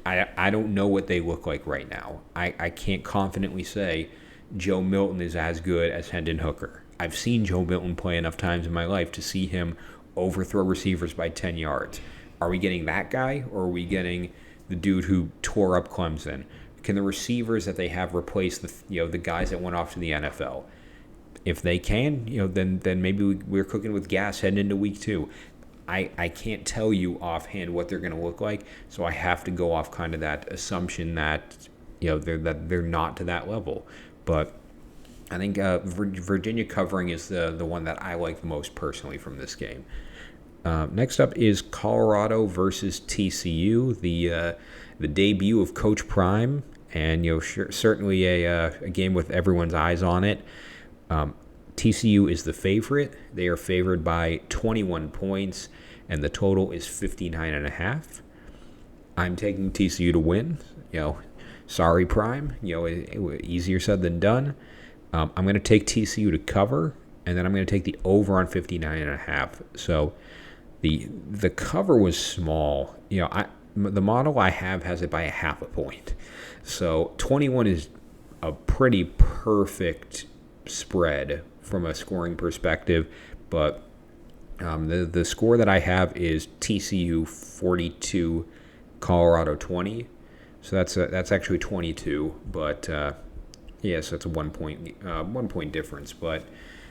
S1: I don't know what they look like right now. I can't confidently say Joe Milton is as good as Hendon Hooker. I've seen Joe Milton play enough times in my life to see him overthrow receivers by 10 yards. Are we getting that guy, or are we getting the dude who tore up Clemson? Can the receivers that they have replace the guys that went off to the NFL? If they can, then maybe we're cooking with gas heading into week 2. I can't tell you offhand what they're going to look like, so I have to go off kind of that assumption that they're not to that level. But I think Virginia covering is the one that I like the most personally from this game. Next up is Colorado versus TCU, the debut of Coach Prime, and certainly a game with everyone's eyes on it. TCU is the favorite. They are favored by 21 points, and the total is 59.5. I'm taking TCU to win. Sorry, Prime. Easier said than done. I'm going to take TCU to cover, and then I'm going to take the over on 59.5. So the cover was small. The model I have has it by a half a point. So 21 is a pretty perfect spread from a scoring perspective, but the score that I have is TCU 42, Colorado 20. So that's actually 22, but so it's a 1 point difference, but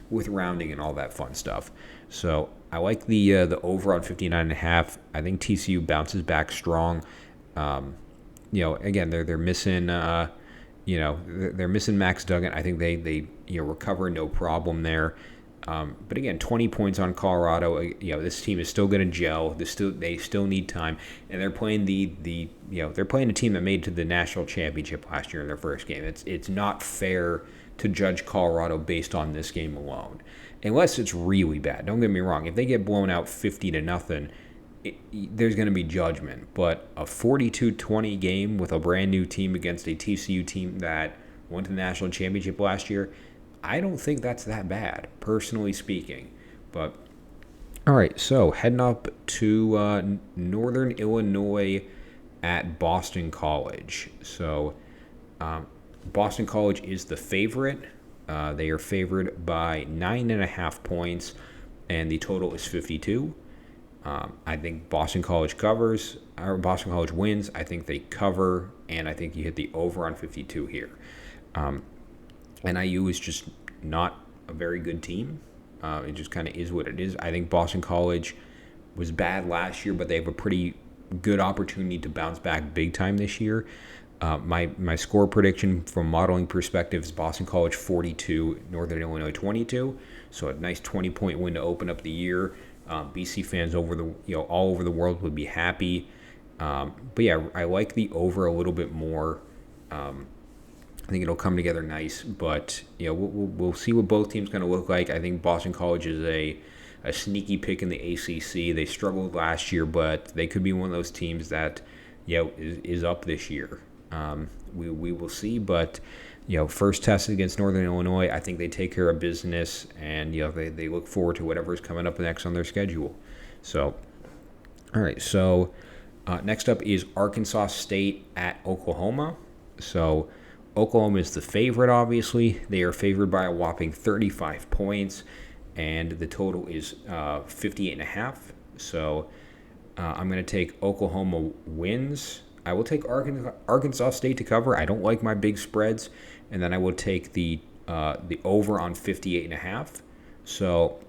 S1: with rounding and all that fun stuff. So I like the over on 59.5. I think TCU bounces back strong. Again, they're missing they're missing Max Duggan. I think they recover no problem there. But again, 20 points on Colorado. This team is still going to gel. They still need time, and they're playing they're playing a team that made it to the national championship last year in their first game. It's not fair to judge Colorado based on this game alone, unless it's really bad. Don't get me wrong. If they get blown out 50-0, there's going to be judgment. But a 42-20 game with a brand new team against a TCU team that went to the national championship last year, I don't think that's that bad, personally speaking. But all right, so heading up to Northern Illinois at Boston College. So Boston College is the favorite. They are favored by 9.5 points, and the total is 52. I think Boston College wins. I think they cover, and I think you hit the over on 52 here. NIU is just not a very good team. It just kind of is what it is. I think Boston College was bad last year, but they have a pretty good opportunity to bounce back big time this year. My score prediction from modeling perspective is Boston College 42, Northern Illinois 22. So a nice 20-point win to open up the year. BC fans all over the world would be happy. But yeah, I like the over a little bit more. I think it'll come together nice, but we'll see what both teams going to look like. I think Boston College is a sneaky pick in the ACC. They struggled last year, but they could be one of those teams that is up this year. We will see, but first test against Northern Illinois, I think they take care of business, and they look forward to whatever's coming up next on their schedule. So, all right. So next up is Arkansas State at Oklahoma. So Oklahoma is the favorite, obviously. They are favored by a whopping 35 points, and the total is 58.5. So I'm going to take Oklahoma wins. I will take Arkansas State to cover. I don't like my big spreads, and then I will take the over on 58.5. So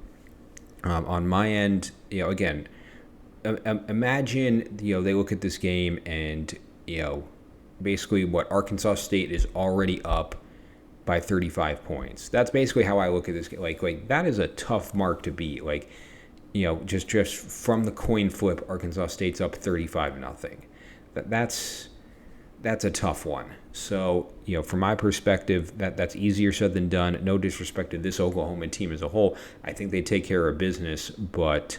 S1: on my end, again, imagine they look at this game and basically what Arkansas State is already up by 35 points. That's basically how I look at this game. Like that is a tough mark to beat. Just from the coin flip, Arkansas State's up 35-0. That's a tough one. So, from my perspective, that's easier said than done. No disrespect to this Oklahoma team as a whole. I think they take care of business, but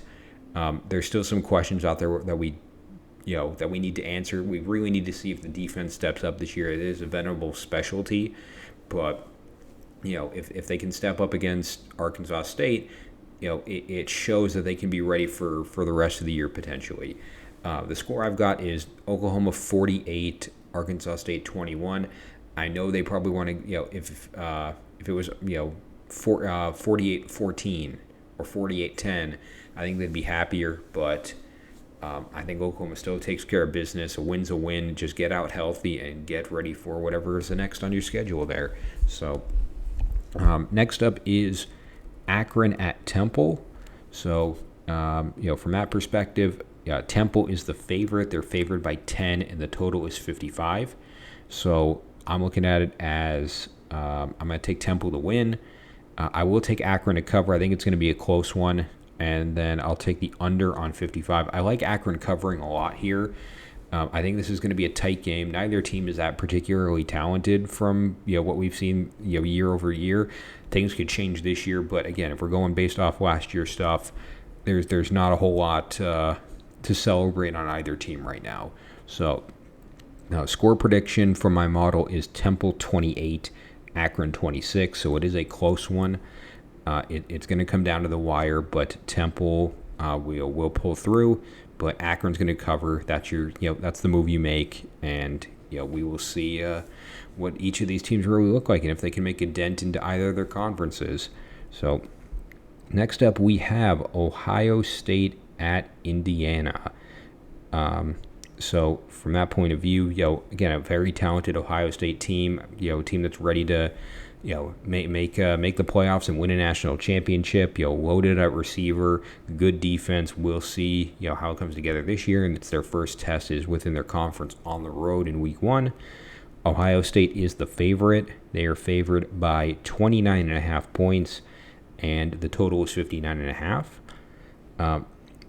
S1: there's still some questions out there that we need to answer. We really need to see if the defense steps up this year. It is a venerable specialty, but if they can step up against Arkansas State, it shows that they can be ready for the rest of the year potentially. The score I've got is Oklahoma 48, Arkansas State 21. I know they probably want to, if it was, 48-14 or 48-10, I think they'd be happier. But I think Oklahoma still takes care of business. A win's a win. Just get out healthy and get ready for whatever is the next on your schedule there. So next up is Akron at Temple. So, from that perspective, Temple is the favorite. They're favored by 10, and the total is 55. So I'm looking at it as I'm going to take Temple to win. I will take Akron to cover. I think it's going to be a close one. And then I'll take the under on 55. I like Akron covering a lot here. I think this is going to be a tight game. Neither team is that particularly talented from what we've seen year over year. Things could change this year, but again, if we're going based off last year's stuff, there's not a whole lot to celebrate on either team right now. So now score prediction for my model is Temple 28, Akron 26. So it is a close one. It's going to come down to the wire, but Temple will pull through. But Akron's going to cover. That's that's the move you make, and we will see what each of these teams really look like, and if they can make a dent into either of their conferences. So next up, we have Ohio State at Indiana. So from that point of view, again, a very talented Ohio State team. A team that's ready to make the playoffs and win a national championship. Loaded at receiver, good defense. We'll see how it comes together this year, and it's their first test is within their conference on the road in week 1. Ohio State is the favorite. They are favored by 29.5 points, and the total is 59.5.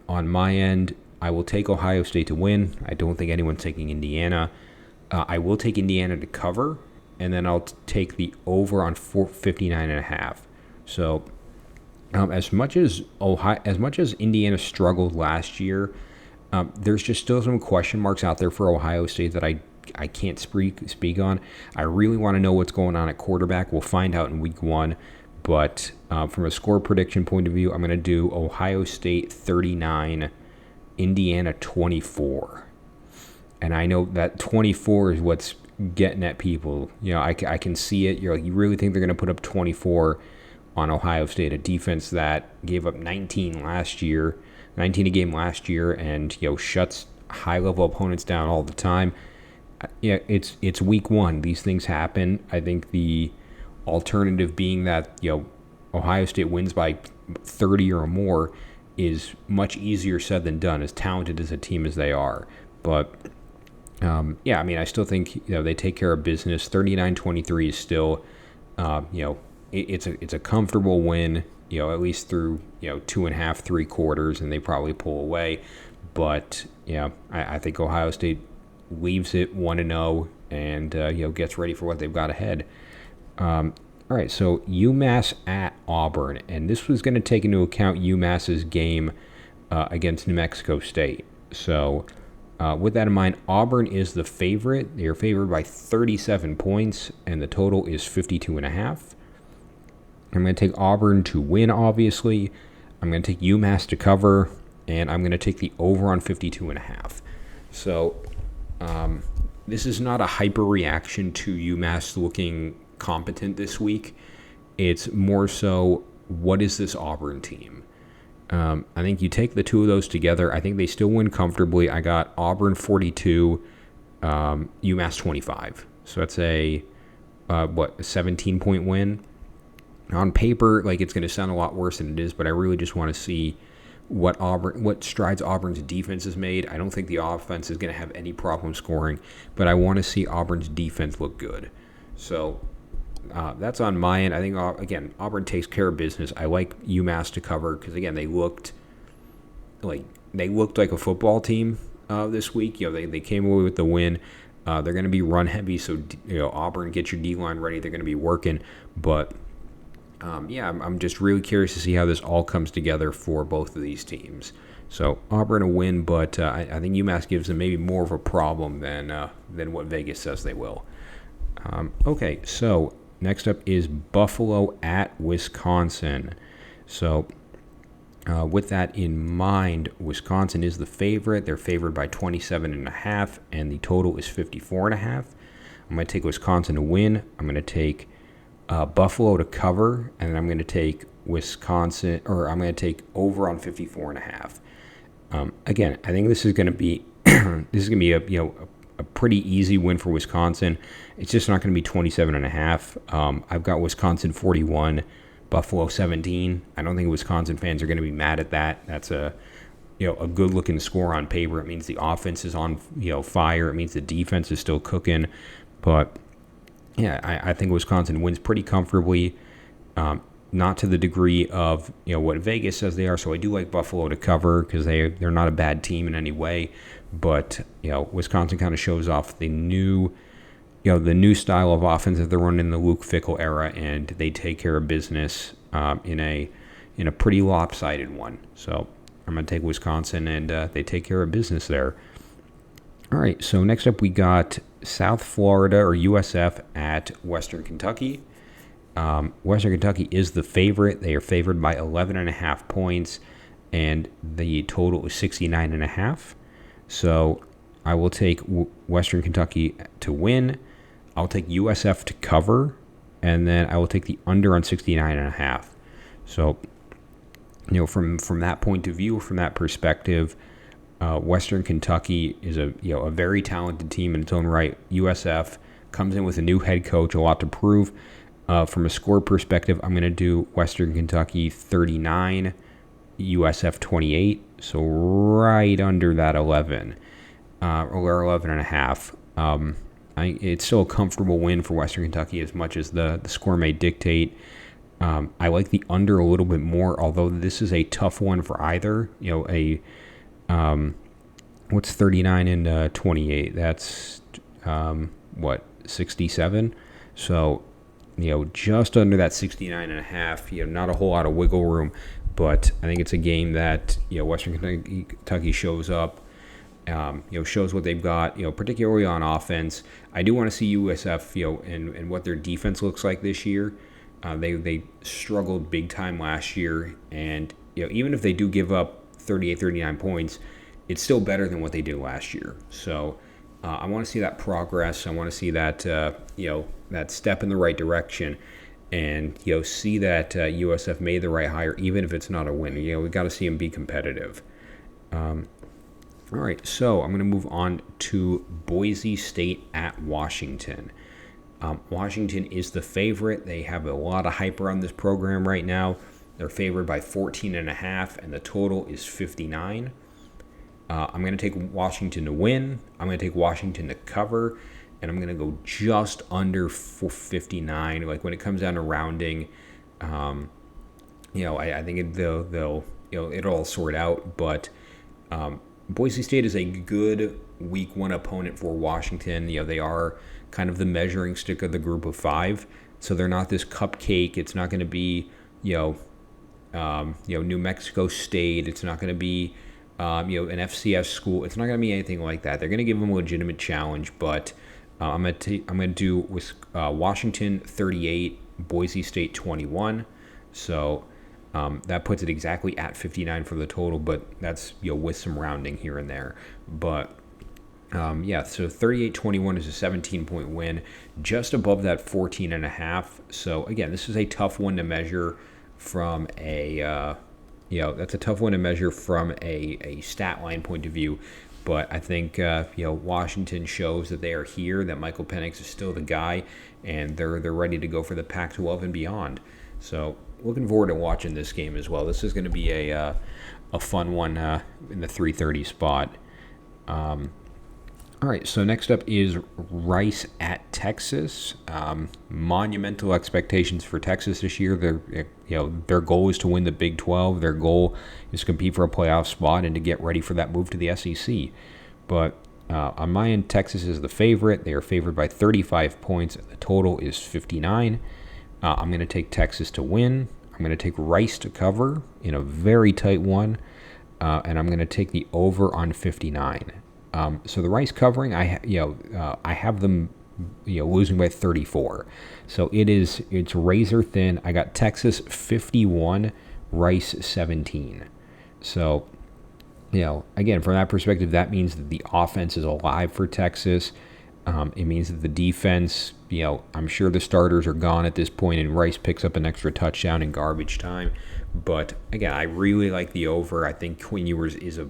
S1: On my end, I will take Ohio State to win. I don't think anyone's taking Indiana. I will take Indiana to cover, and then I'll take the over on 59.5. So as much as Indiana struggled last year, there's just still some question marks out there for Ohio State that I can't speak on. I really want to know what's going on at quarterback. We'll find out in week 1. But from a score prediction point of view, I'm going to do Ohio State 39, Indiana 24. And I know that 24 is what's getting at people. I can see it. You're like, you really think they're going to put up 24 on Ohio State, a defense that gave up 19 a game last year, and shuts high-level opponents down all the time. It's week 1. These things happen. I think the alternative being that Ohio State wins by 30 or more is much easier said than done, as talented as a team as they are. But I still think they take care of business. 39-23 is still it's a comfortable win, at least through 2.5, 3 quarters, and they probably pull away. But I think Ohio State leaves it 1-0 and gets ready for what they've got ahead. All right, so UMass at Auburn, and this was going to take into account UMass's game against New Mexico State. So with that in mind, Auburn is the favorite. They are favored by 37 points, and the total is 52.5. I'm going to take Auburn to win, obviously. I'm going to take UMass to cover, and I'm going to take the over on 52.5. So this is not a hyper reaction to UMass looking competent this week. It's more so, what is this Auburn team? I think you take the two of those together, I think they still win comfortably. I got Auburn 42, UMass 25. So that's a 17-point win. On paper, it's going to sound a lot worse than it is, but I really just want to see what strides Auburn's defense has made. I don't think the offense is going to have any problem scoring, but I want to see Auburn's defense look good. So that's on my end. I think, again, Auburn takes care of business. I like UMass to cover because, again, they looked like a football team this week. They came away with the win. They're going to be run heavy, so Auburn, get your D-line ready. They're going to be working, but I'm just really curious to see how this all comes together for both of these teams. So Auburn a win, but I think UMass gives them maybe more of a problem than what Vegas says they will. Okay, so next up is Buffalo at Wisconsin. So With that in mind, Wisconsin is the favorite. They're favored by 27.5, and the total is 54.5. I'm going to take Wisconsin to win. I'm going to take Buffalo to cover, and then I'm going to take I'm going to take over on 54.5. Again, I think this is going to be a pretty easy win for Wisconsin. It's just not going to be 27.5. I've got Wisconsin 41, Buffalo 17. I don't think Wisconsin fans are going to be mad at that. That's a good looking score on paper. It means the offense is on fire. It means the defense is still cooking. But yeah, I think Wisconsin wins pretty comfortably. Not to the degree of what Vegas says they are. So I do like Buffalo to cover because they're not a bad team in any way. But Wisconsin kind of shows off the new style of offense that they're running in the Luke Fickell era, and they take care of business in a pretty lopsided one. So I'm going to take Wisconsin, and they take care of business there. All right, so next up we got South Florida, or USF, at Western Kentucky. Western Kentucky is the favorite. They are favored by 11.5 points, and the total is 69.5. So I will take Western Kentucky to win. I'll take USF to cover, and then I will take the under on 69.5. So, from that point of view, from that perspective, Western Kentucky is a very talented team in its own right. USF comes in with a new head coach, a lot to prove. From a score perspective, I'm going to do Western Kentucky 39, USF 28, so right under that 11, or 11.5. It's still a comfortable win for Western Kentucky as much as the score may dictate. I like the under a little bit more, although this is a tough one for either. What's 39 and 28? That's 67? So, just under that 69.5. Not a whole lot of wiggle room, but I think it's a game that Western Kentucky shows up. Shows what they've got, particularly on offense. I do want to see USF, and what their defense looks like this year. They struggled big time last year, and even if they do give up 38, 39 points, it's still better than what they did last year. So I want to see that progress. I want to see that that step in the right direction, and see that USF made the right hire, even if it's not a win. We've got to see them be competitive. All right, so I'm going to move on to Boise State at Washington. Washington is the favorite. They have a lot of hype around this program right now. They're favored by 14.5, and the total is 59. I'm going to take Washington to win. I'm going to take Washington to cover, and I'm going to go just under 59. Like when it comes down to rounding, I think they'll it'll all sort out, but. Boise State is a good week one opponent for Washington. They are kind of the measuring stick of the group of five, so they're not this cupcake. It's not going to be New Mexico State. It's not going to be an FCS school. It's not going to be anything like that. They're going to give them a legitimate challenge, but I'm going to do with Washington 38, Boise State 21. So. That puts it exactly at 59 for the total, but that's with some rounding here and there. But so 38-21 is a 17-point win, just above that 14.5. So again, this is a tough one to measure from a stat line point of view. But I think Washington shows that they are here, that Michael Penix is still the guy, and they're ready to go for the Pac-12 and beyond. So looking forward to watching this game as well. This is going to be a fun one in the 3:30 spot. All right, so next up is Rice at Texas. Monumental expectations for Texas this year. Their goal is to win the Big 12. Their goal is to compete for a playoff spot and to get ready for that move to the SEC. But on my end, Texas is the favorite. They are favored by 35 points. The total is 59. I'm going to take Texas to win. I'm going to take Rice to cover in a very tight one. And I'm going to take the over on 59. So the Rice covering, I have them losing by 34. So it's razor thin. I got Texas 51, Rice 17. So, again, from that perspective, that means that the offense is alive for Texas. It means that the defense, I'm sure the starters are gone at this point, and Rice picks up an extra touchdown in garbage time. But again, I really like the over. I think Quinn Ewers is a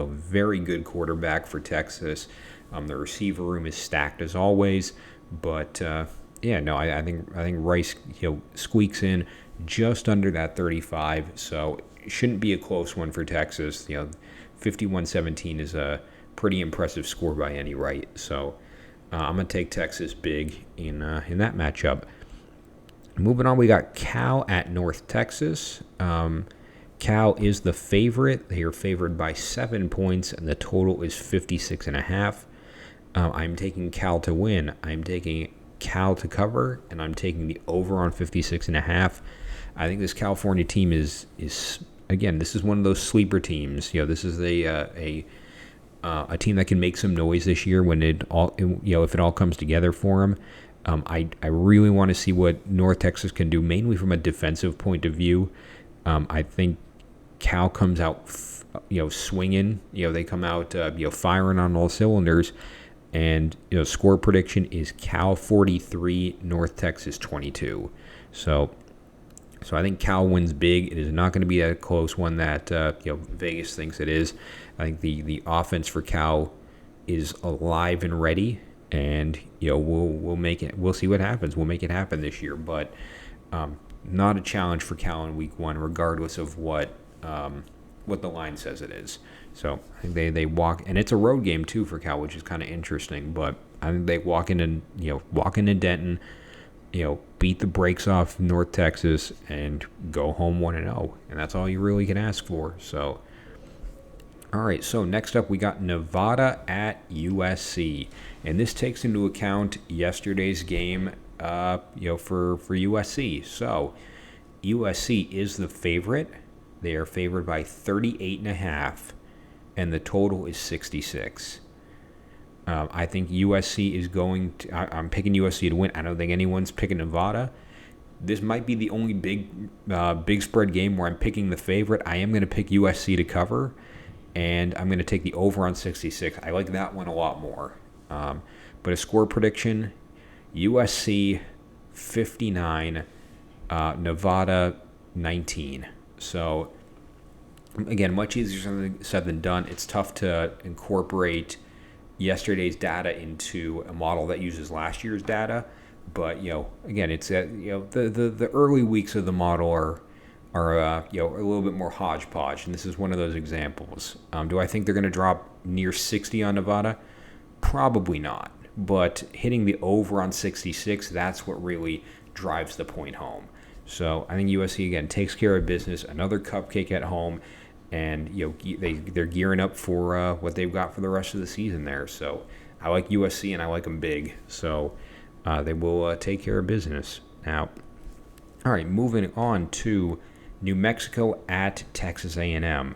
S1: very good quarterback for Texas. The receiver room is stacked as always, but I think Rice squeaks in just under that 35, so it shouldn't be a close one for Texas. 51-17 is a pretty impressive score by any right. So I'm gonna take Texas big in that matchup. Moving on, we got Cal at North Texas. Cal is the favorite. They are favored by 7 points, and the total is 56.5. I'm taking Cal to win. I'm taking Cal to cover, and I'm taking the over on 56.5. I think this California team is again, this is one of those sleeper teams. This is a team that can make some noise this year when if it all comes together for them. I really want to see what North Texas can do, mainly from a defensive point of view. I think Cal comes out, swinging. They come out, firing on all cylinders. And score prediction is Cal 43, North Texas 22. So I think Cal wins big. It is not going to be a close one that Vegas thinks it is. I think the offense for Cal is alive and ready, and we'll make it. We'll see what happens. We'll make it happen this year, but not a challenge for Cal in week 1, regardless of what the line says it is. So I think they walk, and it's a road game too for Cal, which is kind of interesting. But I think they walk into Denton, beat the brakes off North Texas, and go home 1-0, and that's all you really can ask for. So, all right. So next up, we got Nevada at USC, and this takes into account yesterday's game, for USC. So USC is the favorite. They are favored by 38.5, and the total is 66. I think USC is going to. I'm picking USC to win. I don't think anyone's picking Nevada. This might be the only big spread game where I'm picking the favorite. I am going to pick USC to cover, and I'm going to take the over on 66. I like that one a lot more. But a score prediction: USC 59, Nevada 19. So again, much easier said than done. It's tough to incorporate yesterday's data into a model that uses last year's data, but again, it's the early weeks of the model are a little bit more hodgepodge, and this is one of those examples. Do I think they're going to drop near 60 on Nevada? Probably not, but hitting the over on 66, that's what really drives the point home. So I think USC again takes care of business, another cupcake at home. And they're gearing up for what they've got for the rest of the season there. So I like USC, and I like them big. So they will take care of business. Now, all right, moving on to New Mexico at Texas A&M.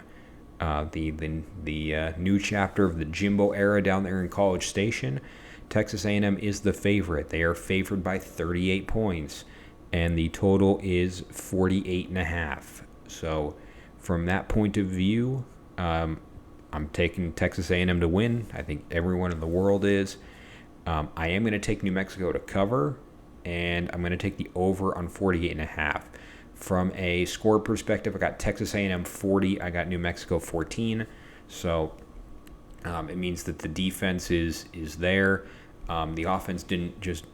S1: The new chapter of the Jimbo era down there in College Station. Texas A&M is the favorite. They are favored by 38 points, and the total is 48.5. So from that point of view, I'm taking Texas A&M to win. I think everyone in the world is. I am going to take New Mexico to cover, and I'm going to take the over on 48.5. From a score perspective, I got Texas A&M 40. I got New Mexico 14. So it means that the defense is there. The offense didn't just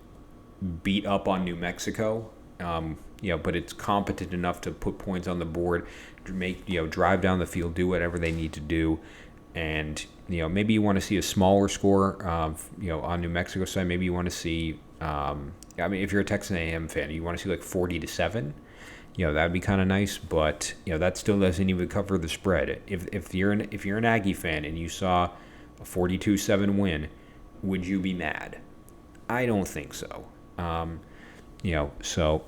S1: beat up on New Mexico. But it's competent enough to put points on the board, drive down the field, do whatever they need to do, and maybe you want to see a smaller score, on New Mexico side. Maybe you want to see, if you're a Texas A&M fan, you want to see like 40-7. That'd be kind of nice, but that still doesn't even cover the spread. If you're an Aggie fan and you saw a 42-7 win, would you be mad? I don't think so. So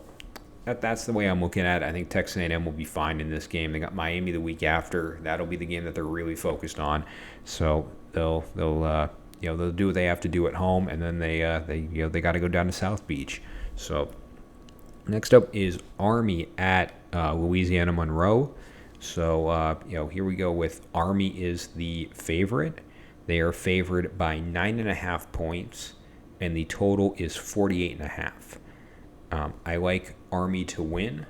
S1: that's the way I'm looking at it. I think Texas A&M will be fine in this game. They got Miami the week after. That'll be the game that they're really focused on. So they'll do what they have to do at home, and then they got to go down to South Beach. So next up is Army at Louisiana Monroe. So, here we go with Army is the favorite. They are favored by 9.5 points, and the total is 48.5. I like Army to win.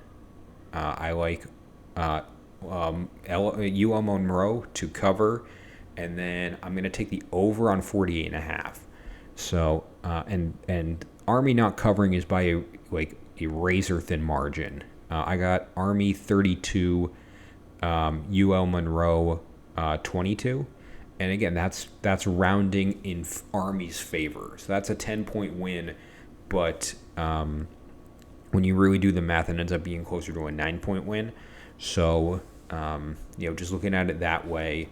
S1: I like UL Monroe to cover, and then I'm going to take the over on 48.5. So, and Army not covering is by a razor thin margin. I got Army 32, UL Monroe 22, and again that's rounding in Army's favor. So that's a 10-point win, but when you really do the math, it ends up being closer to a 9-point win. So just looking at it that way,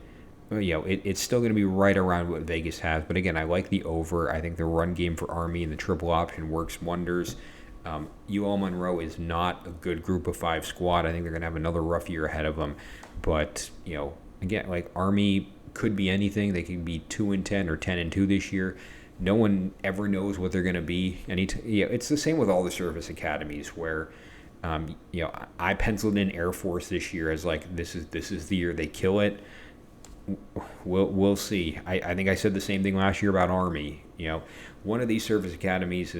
S1: it's still going to be right around what Vegas has. But again, I like the over. I think the run game for Army and the triple option works wonders. UL Monroe is not a good group of 5 squad. I think they're going to have another rough year ahead of them. But, again, like Army could be anything. They could be 2-10 or 10-2 this year. No one ever knows what they're going to be. It's the same with all the service academies where, I penciled in Air Force this year as like this is the year they kill it. We'll see. I think I said the same thing last year about Army. One of these service academies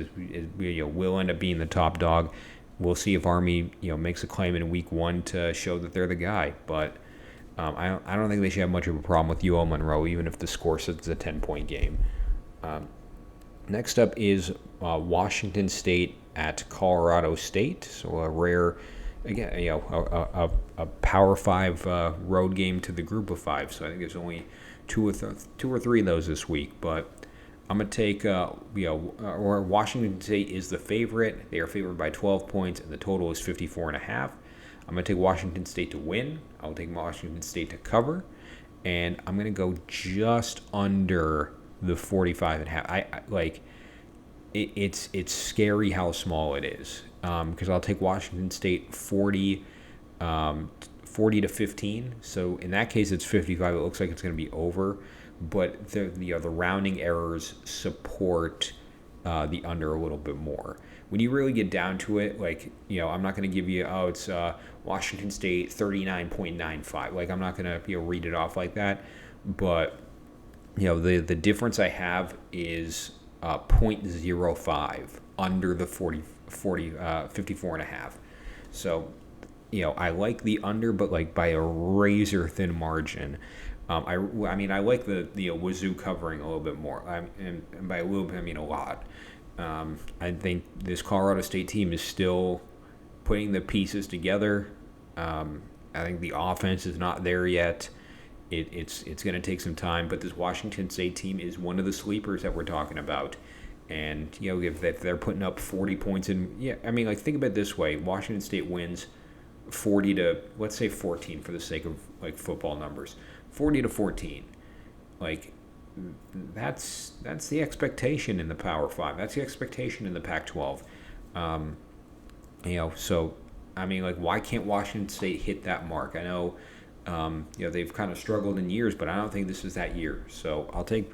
S1: will end up being the top dog. We'll see if Army makes a claim in week 1 to show that they're the guy. But I don't think they should have much of a problem with UL Monroe, even if the score says it's a 10-point game. Next up is Washington State at Colorado State. So a rare, again, a Power 5 road game to the Group of 5. So I think there's only two or three of those this week. But I'm gonna take Washington State is the favorite. They are favored by 12 points, and the total is 54.5. I'm gonna take Washington State to win. I'll take Washington State to cover, and I'm gonna go just under the 45.5. It's scary how small it is, because I'll take Washington State 40 to 15. So in that case, it's 55. It looks like it's going to be over, but the rounding errors support the under a little bit more. When you really get down to it, I'm not going to give you it's Washington State 39.95. I'm not going to read it off like that, but the difference I have is 0.05 under the 54.5. So, I like the under, but by a razor thin margin. I like the Wazoo covering a little bit more. And by a little bit, I mean a lot. I think this Colorado State team is still putting the pieces together. I think the offense is not there yet. It's going to take some time, but this Washington State team is one of the sleepers that we're talking about. And, if they're putting up 40 points think about it this way. Washington State wins 40 to, let's say 14 for the sake of, football numbers. 40 to 14. That's the expectation in the Power 5. That's the expectation in the Pac-12. So, why can't Washington State hit that mark? I know, they've kind of struggled in years, but I don't think this is that year. So I'll take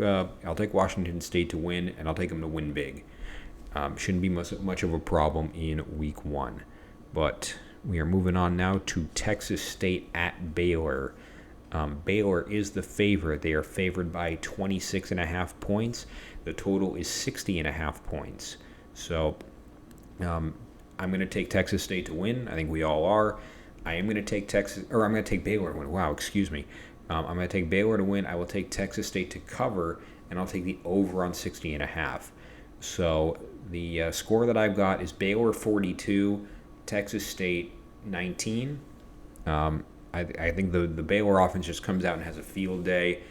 S1: Washington State to win, and I'll take them to win big. Shouldn't be much of a problem in week 1. But we are moving on now to Texas State at Baylor. Baylor is the favorite. They are favored by 26.5 points. The total is 60.5 points. So I'm going to take Texas State to win. I think we all are. I am going to take I'm going to take Baylor to win. Wow, excuse me. I'm going to take Baylor to win. I will take Texas State to cover, and I'll take the over on 60.5. So the score that I've got is Baylor 42, Texas State 19. I think the Baylor offense just comes out and has a field day.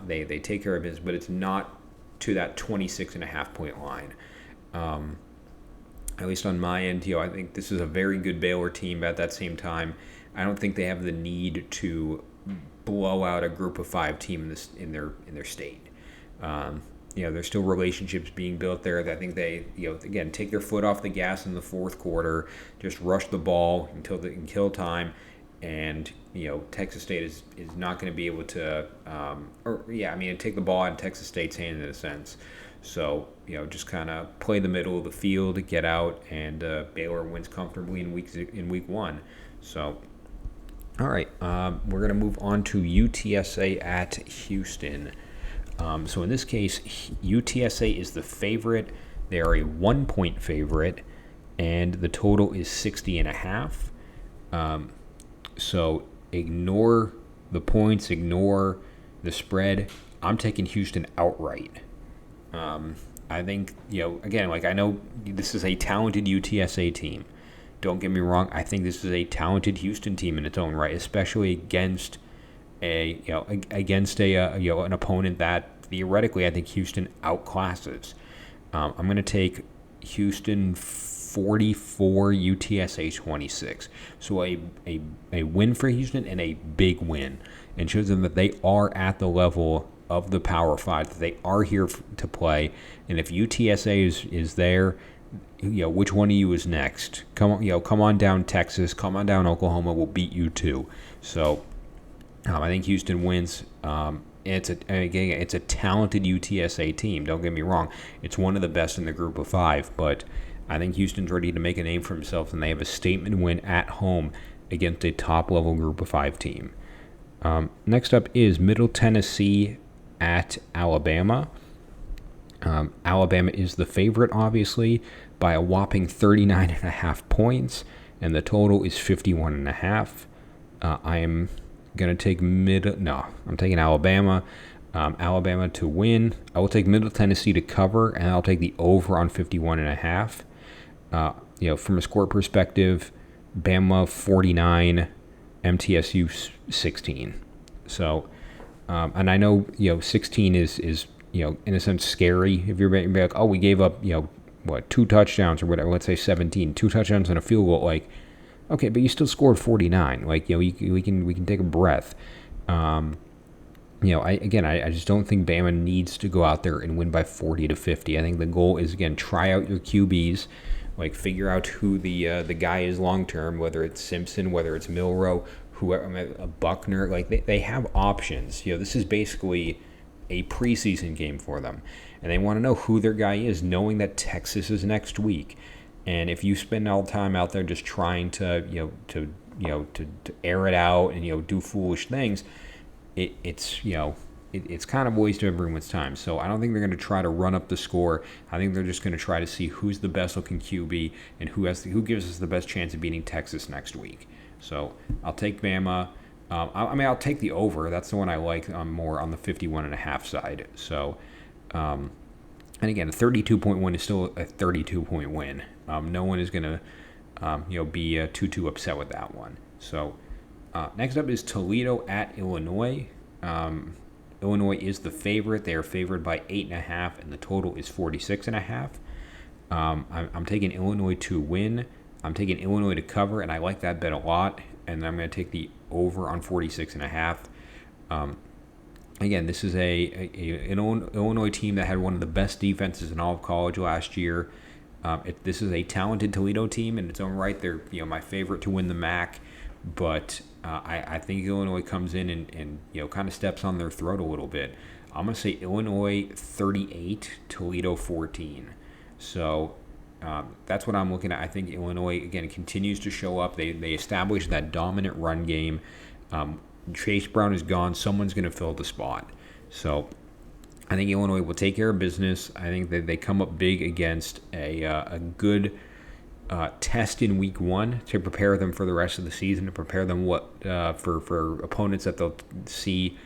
S1: They take care of business, but it's not to that 26.5 point line. At least on my end, I think this is a very good Baylor team. But at that same time, I don't think they have the need to blow out a Group of 5 team in their state. There's still relationships being built there. I think they, again, take their foot off the gas in the fourth quarter, just rush the ball until they can kill time, and Texas State is not going to be able to, take the ball out of Texas State's hand in a sense. So, just kind of play the middle of the field, get out, and Baylor wins comfortably in week one. So, all right, we're going to move on to UTSA at Houston. So in this case, UTSA is the favorite. They are a 1-point favorite, and the total is 60.5. So ignore the points, ignore the spread. I'm taking Houston outright. I think, again, I know this is a talented UTSA team. Don't get me wrong. I think this is a talented Houston team in its own right, especially against an opponent that theoretically I think Houston outclasses. I'm going to take Houston 44, UTSA 26. So a win for Houston and a big win, and shows them that they are at the level of the Power Five, that they are here to play. And if UTSA is there, which one of you is next? Come on down Texas, come on down Oklahoma. We'll beat you too. So I think Houston wins. It's a talented UTSA team. Don't get me wrong; it's one of the best in the group of five. But I think Houston's ready to make a name for themselves, and they have a statement win at home against a top-level group of five team. Next up is Middle Tennessee at Alabama. Alabama is the favorite, obviously, by a whopping 39.5 points, and the total is 51.5. I am going to take I'm taking Alabama. Alabama to win. I will take Middle Tennessee to cover, and I'll take the over on 51.5. From a score perspective, Bama 49, MTSU 16. So, and I know 16 is in a sense scary. If you're like, oh, we gave up 2 touchdowns or whatever. Let's say 17, 2 touchdowns and a field goal. Okay, but you still scored 49. We can take a breath. I just don't think Bama needs to go out there and win by 40-50. I think the goal is, again, try out your QBs, figure out who the guy is long term, whether it's Simpson, whether it's Milroe, whoever, Buckner. They have options. This is basically a preseason game for them, and they want to know who their guy is, knowing that Texas is next week. And if you spend all the time out there just trying to air it out and do foolish things, it's kind of a waste of everyone's time. So I don't think they're going to try to run up the score. I think they're just going to try to see who's the best looking QB and who gives us the best chance of beating Texas next week. So I'll take Bama. I'll take the over. That's the one I like more on the 51.5 side. So, and again, a 32-point win is still a 32-point win. No one is going to, be too upset with that one. So, next up is Toledo at Illinois. Illinois is the favorite. They are favored by 8.5, and the total is 46.5. I'm taking Illinois to win. I'm taking Illinois to cover, and I like that bet a lot. And I'm going to take the over on 46.5. Again, this is an Illinois team that had one of the best defenses in all of college last year. This is a talented Toledo team in its own right. They're my favorite to win the MAC, but I think Illinois comes in and kind of steps on their throat a little bit. I'm going to say Illinois 38, Toledo 14. So that's what I'm looking at. I think Illinois, again, continues to show up. They established that dominant run game. Chase Brown is gone. Someone's going to fill the spot. So I think Illinois will take care of business. I think that they come up big against a good test in week one to prepare them for the rest of the season, to prepare them for opponents that they'll see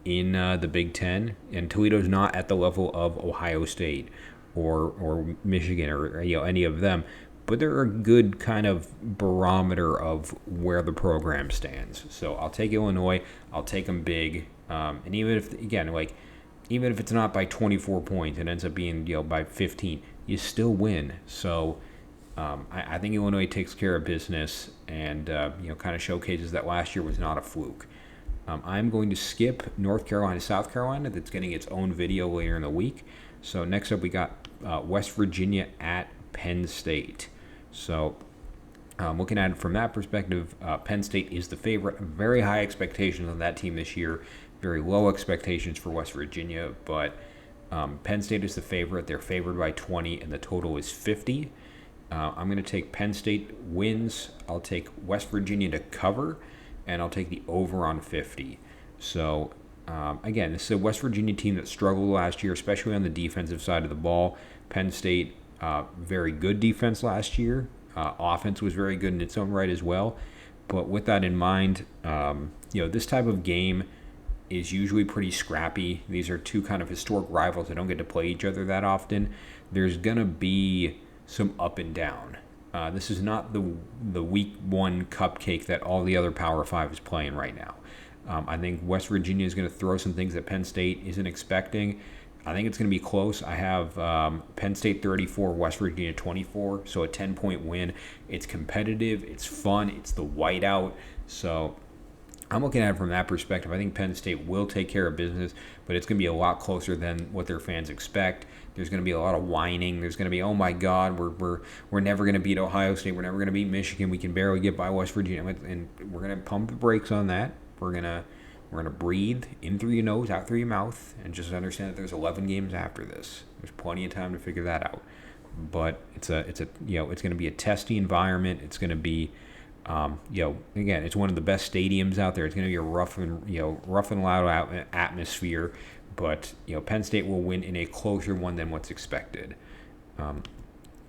S1: in the Big Ten. And Toledo's not at the level of Ohio State or Michigan or any of them, but they're a good kind of barometer of where the program stands. So I'll take Illinois. I'll take them big. And even if, again, even if it's not by 24 points, it ends up being by 15, you still win. So I think Illinois takes care of business and kind of showcases that last year was not a fluke. I'm going to skip North Carolina, South Carolina. That's getting its own video later in the week. So next up we got West Virginia at Penn State. So looking at it from that perspective, Penn State is the favorite. Very high expectations on that team this year. Very low expectations for West Virginia, but Penn State is the favorite. They're favored by 20, and the total is 50. I'm going to take Penn State wins. I'll take West Virginia to cover, and I'll take the over on 50. So, again, this is a West Virginia team that struggled last year, especially on the defensive side of the ball. Penn State, very good defense last year. Offense was very good in its own right as well. But with that in mind, this type of game is usually pretty scrappy. These are two kind of historic rivals that don't get to play each other that often. There's going to be some up and down. This is not the week one cupcake that all the other Power 5 is playing right now. I think West Virginia is going to throw some things that Penn State isn't expecting. I think it's going to be close. I have Penn State 34, West Virginia 24, so a 10-point win. It's competitive, it's fun, it's the whiteout. So I'm looking at it from that perspective. I think Penn State will take care of business, but it's going to be a lot closer than what their fans expect. There's going to be a lot of whining. There's going to be, oh my God, we're never going to beat Ohio State. We're never going to beat Michigan. We can barely get by West Virginia, and we're going to pump the brakes on that. We're gonna breathe in through your nose, out through your mouth, and just understand that there's 11 games after this. There's plenty of time to figure that out. But it's going to be a testy environment. It's going to be again, it's one of the best stadiums out there. It's going to be a rough and loud atmosphere, but Penn State will win in a closer one than what's expected.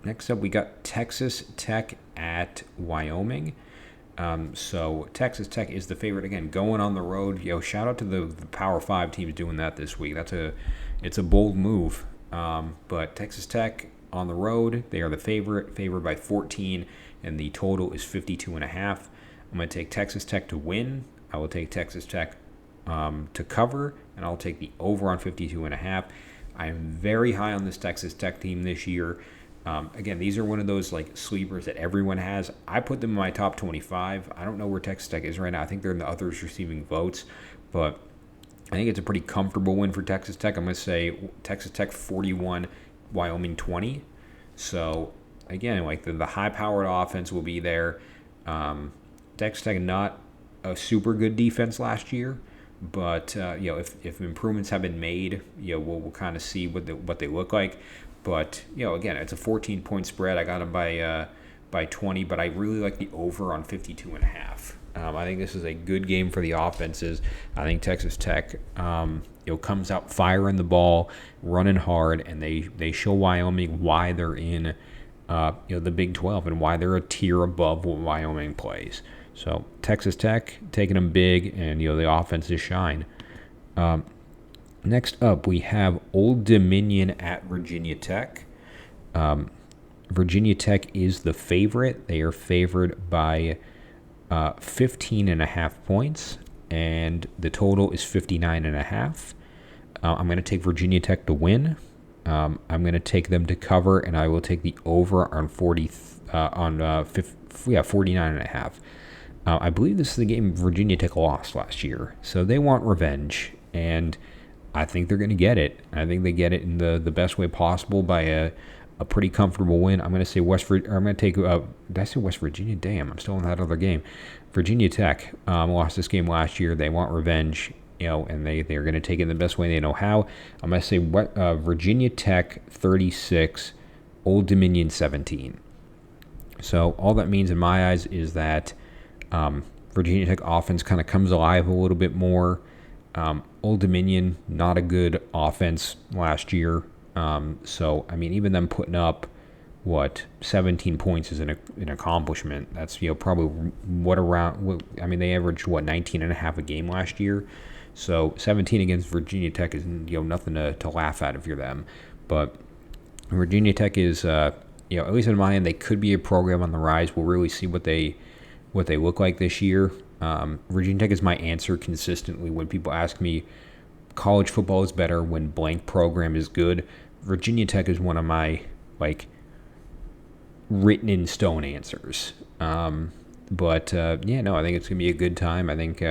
S1: Next up, we got Texas Tech at Wyoming. So Texas Tech is the favorite again, going on the road. Shout out to the Power 5 teams doing that this week. It's a bold move. But Texas Tech on the road, they are the favored by 14. And the total is 52.5. I'm going to take Texas Tech to win. I will take Texas Tech to cover, and I'll take the over on 52.5. I am very high on this Texas Tech team this year. Again, these are one of those like sleepers that everyone has. I put them in my top 25. I don't know where Texas Tech is right now. I think they're in the others receiving votes, but I think it's a pretty comfortable win for Texas Tech. I'm going to say Texas Tech 41, Wyoming 20. So again, like the high-powered offense will be there. Texas Tech not a super good defense last year, but if improvements have been made, we'll kind of see what they look like. But again, it's a 14-point spread. I got them by 20, but I really like the over on 52.5. I think this is a good game for the offenses. I think Texas Tech comes out firing the ball, running hard, and they show Wyoming why they're in the Big 12 and why they're a tier above what Wyoming plays. So Texas Tech taking them big, and the offenses shine. Next up, we have Old Dominion at Virginia Tech. Virginia Tech is the favorite. They are favored by 15.5 points, and the total is 59.5. I'm going to take Virginia Tech to win. I'm going to take them to cover, and I will take the over on 49.5. I believe this is the game Virginia Tech lost last year, so they want revenge, and I think they're going to get it. I think they get it in the best way possible by a pretty comfortable win. I'm going to say I'm going to take. Did I say West Virginia? Damn, I'm still in that other game. Virginia Tech lost this game last year. They want revenge, and they're going to take it the best way they know how. I'm going to say Virginia Tech 36, Old Dominion 17. So all that means in my eyes is that Virginia Tech offense kind of comes alive a little bit more. Old Dominion, not a good offense last year. So, I mean, even them putting up, 17 points is an accomplishment. That's, probably they averaged, 19.5 a game last year. So 17 against Virginia Tech is, nothing to laugh at if you're them. But Virginia Tech is, at least in my end, they could be a program on the rise. We'll really see what they look like this year. Virginia Tech is my answer consistently when people ask me college football is better when blank program is good. Virginia Tech is one of my written in stone answers. I think it's gonna be a good time. I think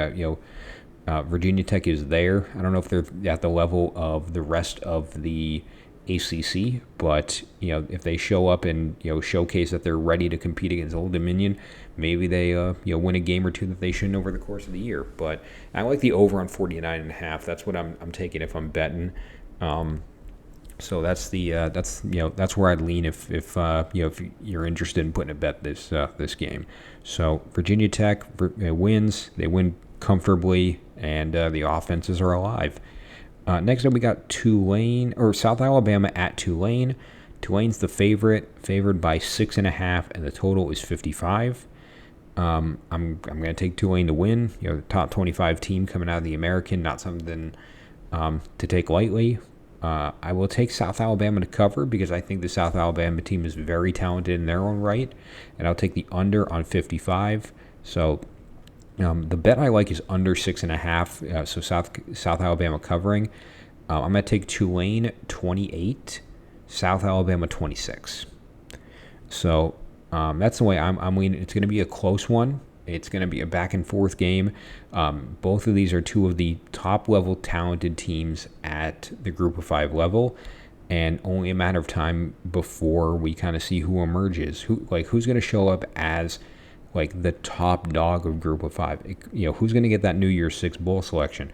S1: Virginia Tech is there. I don't know if they're at the level of the rest of the ACC, but if they show up and showcase that they're ready to compete against Old Dominion, maybe they win a game or two that they shouldn't over the course of the year. But I like the over on 49.5. That's what I'm taking if I'm betting. So that's where I'd lean if you're interested in putting a bet this game. So Virginia Tech wins. They win comfortably, and the offenses are alive. Next up, we got South Alabama at Tulane. Tulane's the favored by 6.5, and the total is 55. I'm going to take Tulane to win. The top 25 team coming out of the American, not something to take lightly. I will take South Alabama to cover because I think the South Alabama team is very talented in their own right, and I'll take the under on 55. So the bet I like is under 6.5. So South Alabama covering. I'm going to take Tulane 28, South Alabama 26. So that's the way I'm leaning. It's going to be a close one. It's going to be a back and forth game. Both of these are two of the top level talented teams at the Group of 5 level, and only a matter of time before we kind of see who emerges. Who's going to show up as the top dog of Group of 5? Who's going to get that New Year's 6 bowl selection?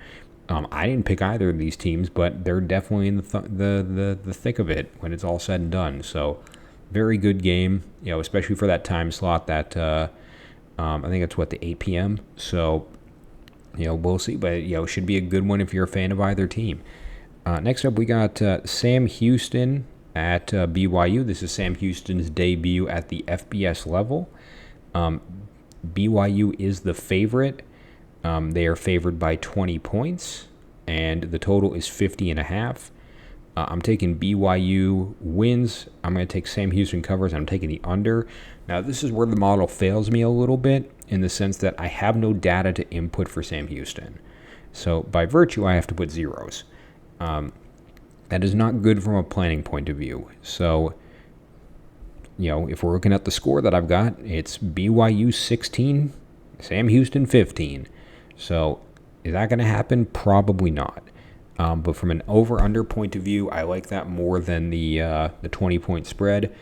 S1: I didn't pick either of these teams, but they're definitely in the thick of it when it's all said and done. So very good game, especially for that time slot that I think it's the 8 p.m. So, we'll see. But, it should be a good one if you're a fan of either team. Next up, we got Sam Houston at BYU. This is Sam Houston's debut at the FBS level. BYU is the favorite. They are favored by 20 points, and the total is 50.5. I'm taking BYU wins. I'm going to take Sam Houston covers. I'm taking the under. Now, this is where the model fails me a little bit in the sense that I have no data to input for Sam Houston. So, by virtue, I have to put zeros. That is not good from a planning point of view. So, if we're looking at the score that I've got, it's BYU 16, Sam Houston 15. So, is that going to happen? Probably not. But from an over-under point of view, I like that more than the 20-point spread.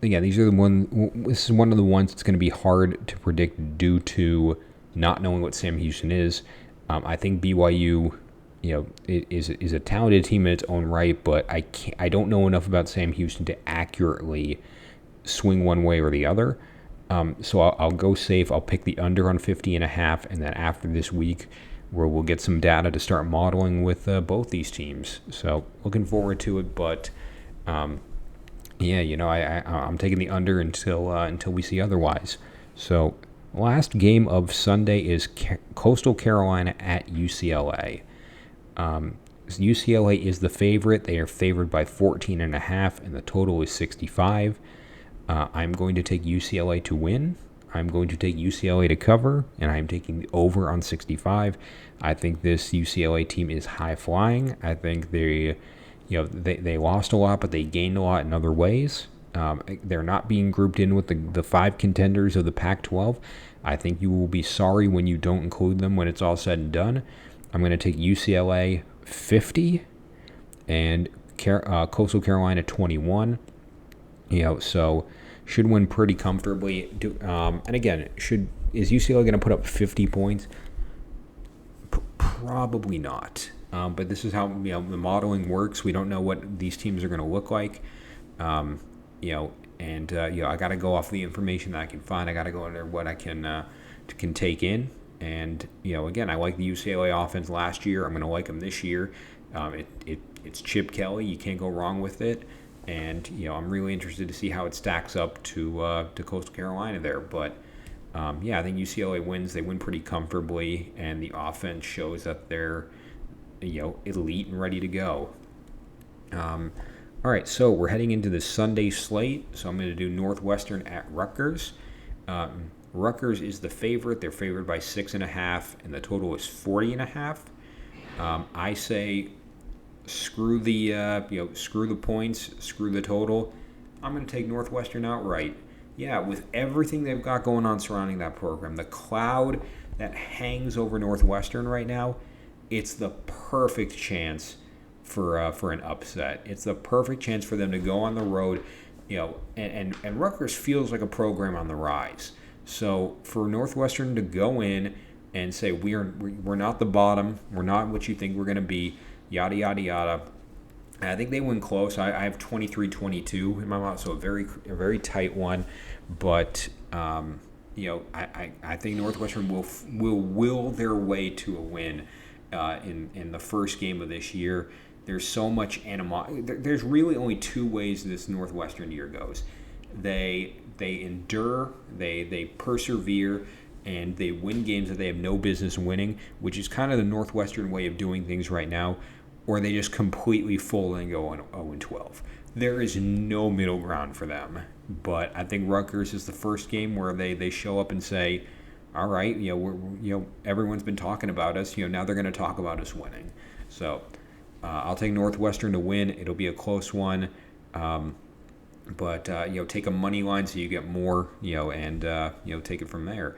S1: This is one of the ones that's going to be hard to predict due to not knowing what Sam Houston is. I think BYU, is a talented team in its own right, but I don't know enough about Sam Houston to accurately swing one way or the other. So I'll go safe. I'll pick the under on 50.5, and then after this week, where we'll get some data to start modeling with both these teams. So looking forward to it, but I'm taking the under until we see otherwise. So last game of Sunday is Coastal Carolina at UCLA. UCLA is the favorite. They are favored by 14.5, and the total is 65. I'm going to take UCLA to win. I'm going to take UCLA to cover, and I'm taking the over on 65. I think this UCLA team is high flying. I think they lost a lot, but they gained a lot in other ways. They're not being grouped in with the 5 contenders of the Pac-12. I think you will be sorry when you don't include them when it's all said and done. I'm going to take UCLA 50 and Coastal Carolina 21. So should win pretty comfortably. And again, is UCLA going to put up 50 points? Probably not. But this is how the modeling works. We don't know what these teams are going to look like. I got to go off the information that I can find. I got to go under what I can take in. And again, I like the UCLA offense last year. I'm going to like them this year. It's Chip Kelly. You can't go wrong with it. And I'm really interested to see how it stacks up to Coastal Carolina there. But I think UCLA wins. They win pretty comfortably, and the offense shows that they're elite and ready to go. All right, so we're heading into the Sunday slate. So I'm going to do Northwestern at Rutgers. Rutgers is the favorite. They're favored by 6.5, and the total is 40.5. I say screw the points, screw the total. I'm going to take Northwestern outright. Yeah, with everything they've got going on surrounding that program, the cloud that hangs over Northwestern right now, it's the perfect chance for an upset. It's the perfect chance for them to go on the road, and Rutgers feels like a program on the rise. So for Northwestern to go in and say we're not the bottom, we're not what you think we're going to be, yada yada yada. I think they win close. I have 23-22 in my mind, so a very tight one. But I think Northwestern will will their way to a win in the first game of this year. There's so much animosity. There's really only two ways this Northwestern year goes. They endure, they persevere, and they win games that they have no business winning, which is kind of the Northwestern way of doing things right now, or they just completely fold and go on 0-12. There is no middle ground for them. But I think Rutgers is the first game where they show up and say, all right, everyone's been talking about us. Now they're going to talk about us winning. So I'll take Northwestern to win. It'll be a close one. But take a money line so you get more, and take it from there.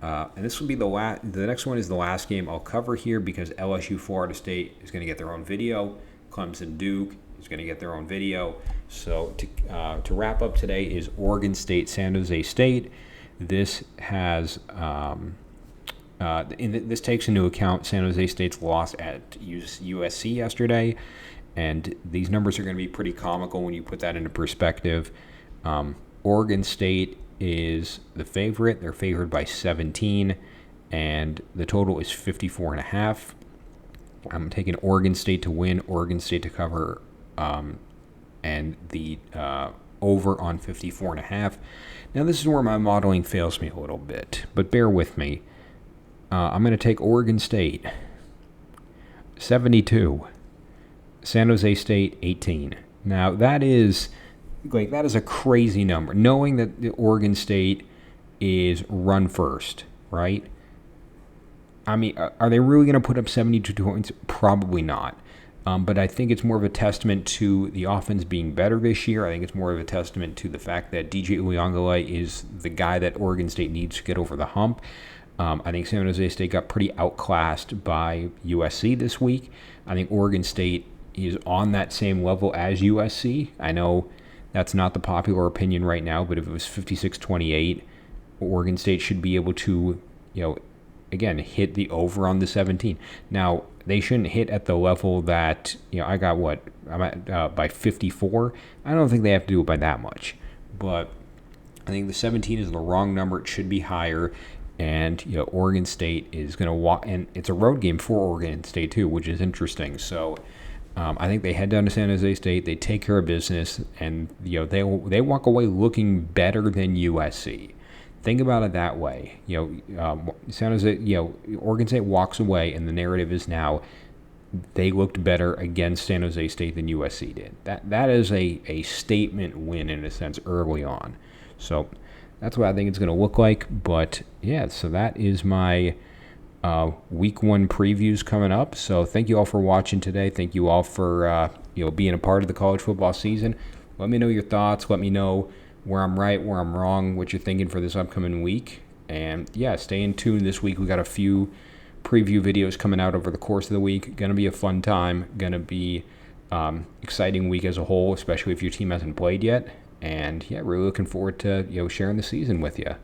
S1: And this will be the next one is the last game I'll cover here because LSU Florida State is going to get their own video. Clemson Duke is going to get their own video. So to wrap up today is Oregon State San Jose State. This has this takes into account San Jose State's loss at USC yesterday. And these numbers are going to be pretty comical when you put that into perspective. Oregon State is the favorite. They're favored by 17, and the total is 54.5. I'm taking Oregon State to win, Oregon State to cover, and the over on 54.5. Now, this is where my modeling fails me a little bit, but bear with me. I'm going to take Oregon State 72. San Jose State 18. Now that is a crazy number. Knowing that the Oregon State is run first, right? I mean, are they really going to put up 72 points? Probably not. But I think it's more of a testament to the offense being better this year. I think it's more of a testament to the fact that DJ Uiagalelei is the guy that Oregon State needs to get over the hump. I think San Jose State got pretty outclassed by USC this week. I think Oregon State is on that same level as USC. I know that's not the popular opinion right now, but if it was 56-28, Oregon State should be able to, again, hit the over on the 17. Now, they shouldn't hit at the level that, I got I'm at by 54. I don't think they have to do it by that much. But I think the 17 is the wrong number. It should be higher. And, Oregon State is going to walk, and it's a road game for Oregon State too, which is interesting. So, I think they head down to San Jose State, they take care of business, and they walk away looking better than USC. Think about it that way. San Jose, Oregon State walks away, and the narrative is now they looked better against San Jose State than USC did. That is a statement win in a sense early on. So that's what I think it's going to look like. But yeah, so that is my week one previews coming up. So thank you all for watching today. Thank you all for being a part of the college football season. Let me know your thoughts. Let me know where I'm right, where I'm wrong, what you're thinking for this upcoming week. And yeah, stay in tune this week. We got a few preview videos coming out over the course of the week. Gonna be a fun time. Gonna be exciting week as a whole, especially if your team hasn't played yet. And yeah, really looking forward to sharing the season with you.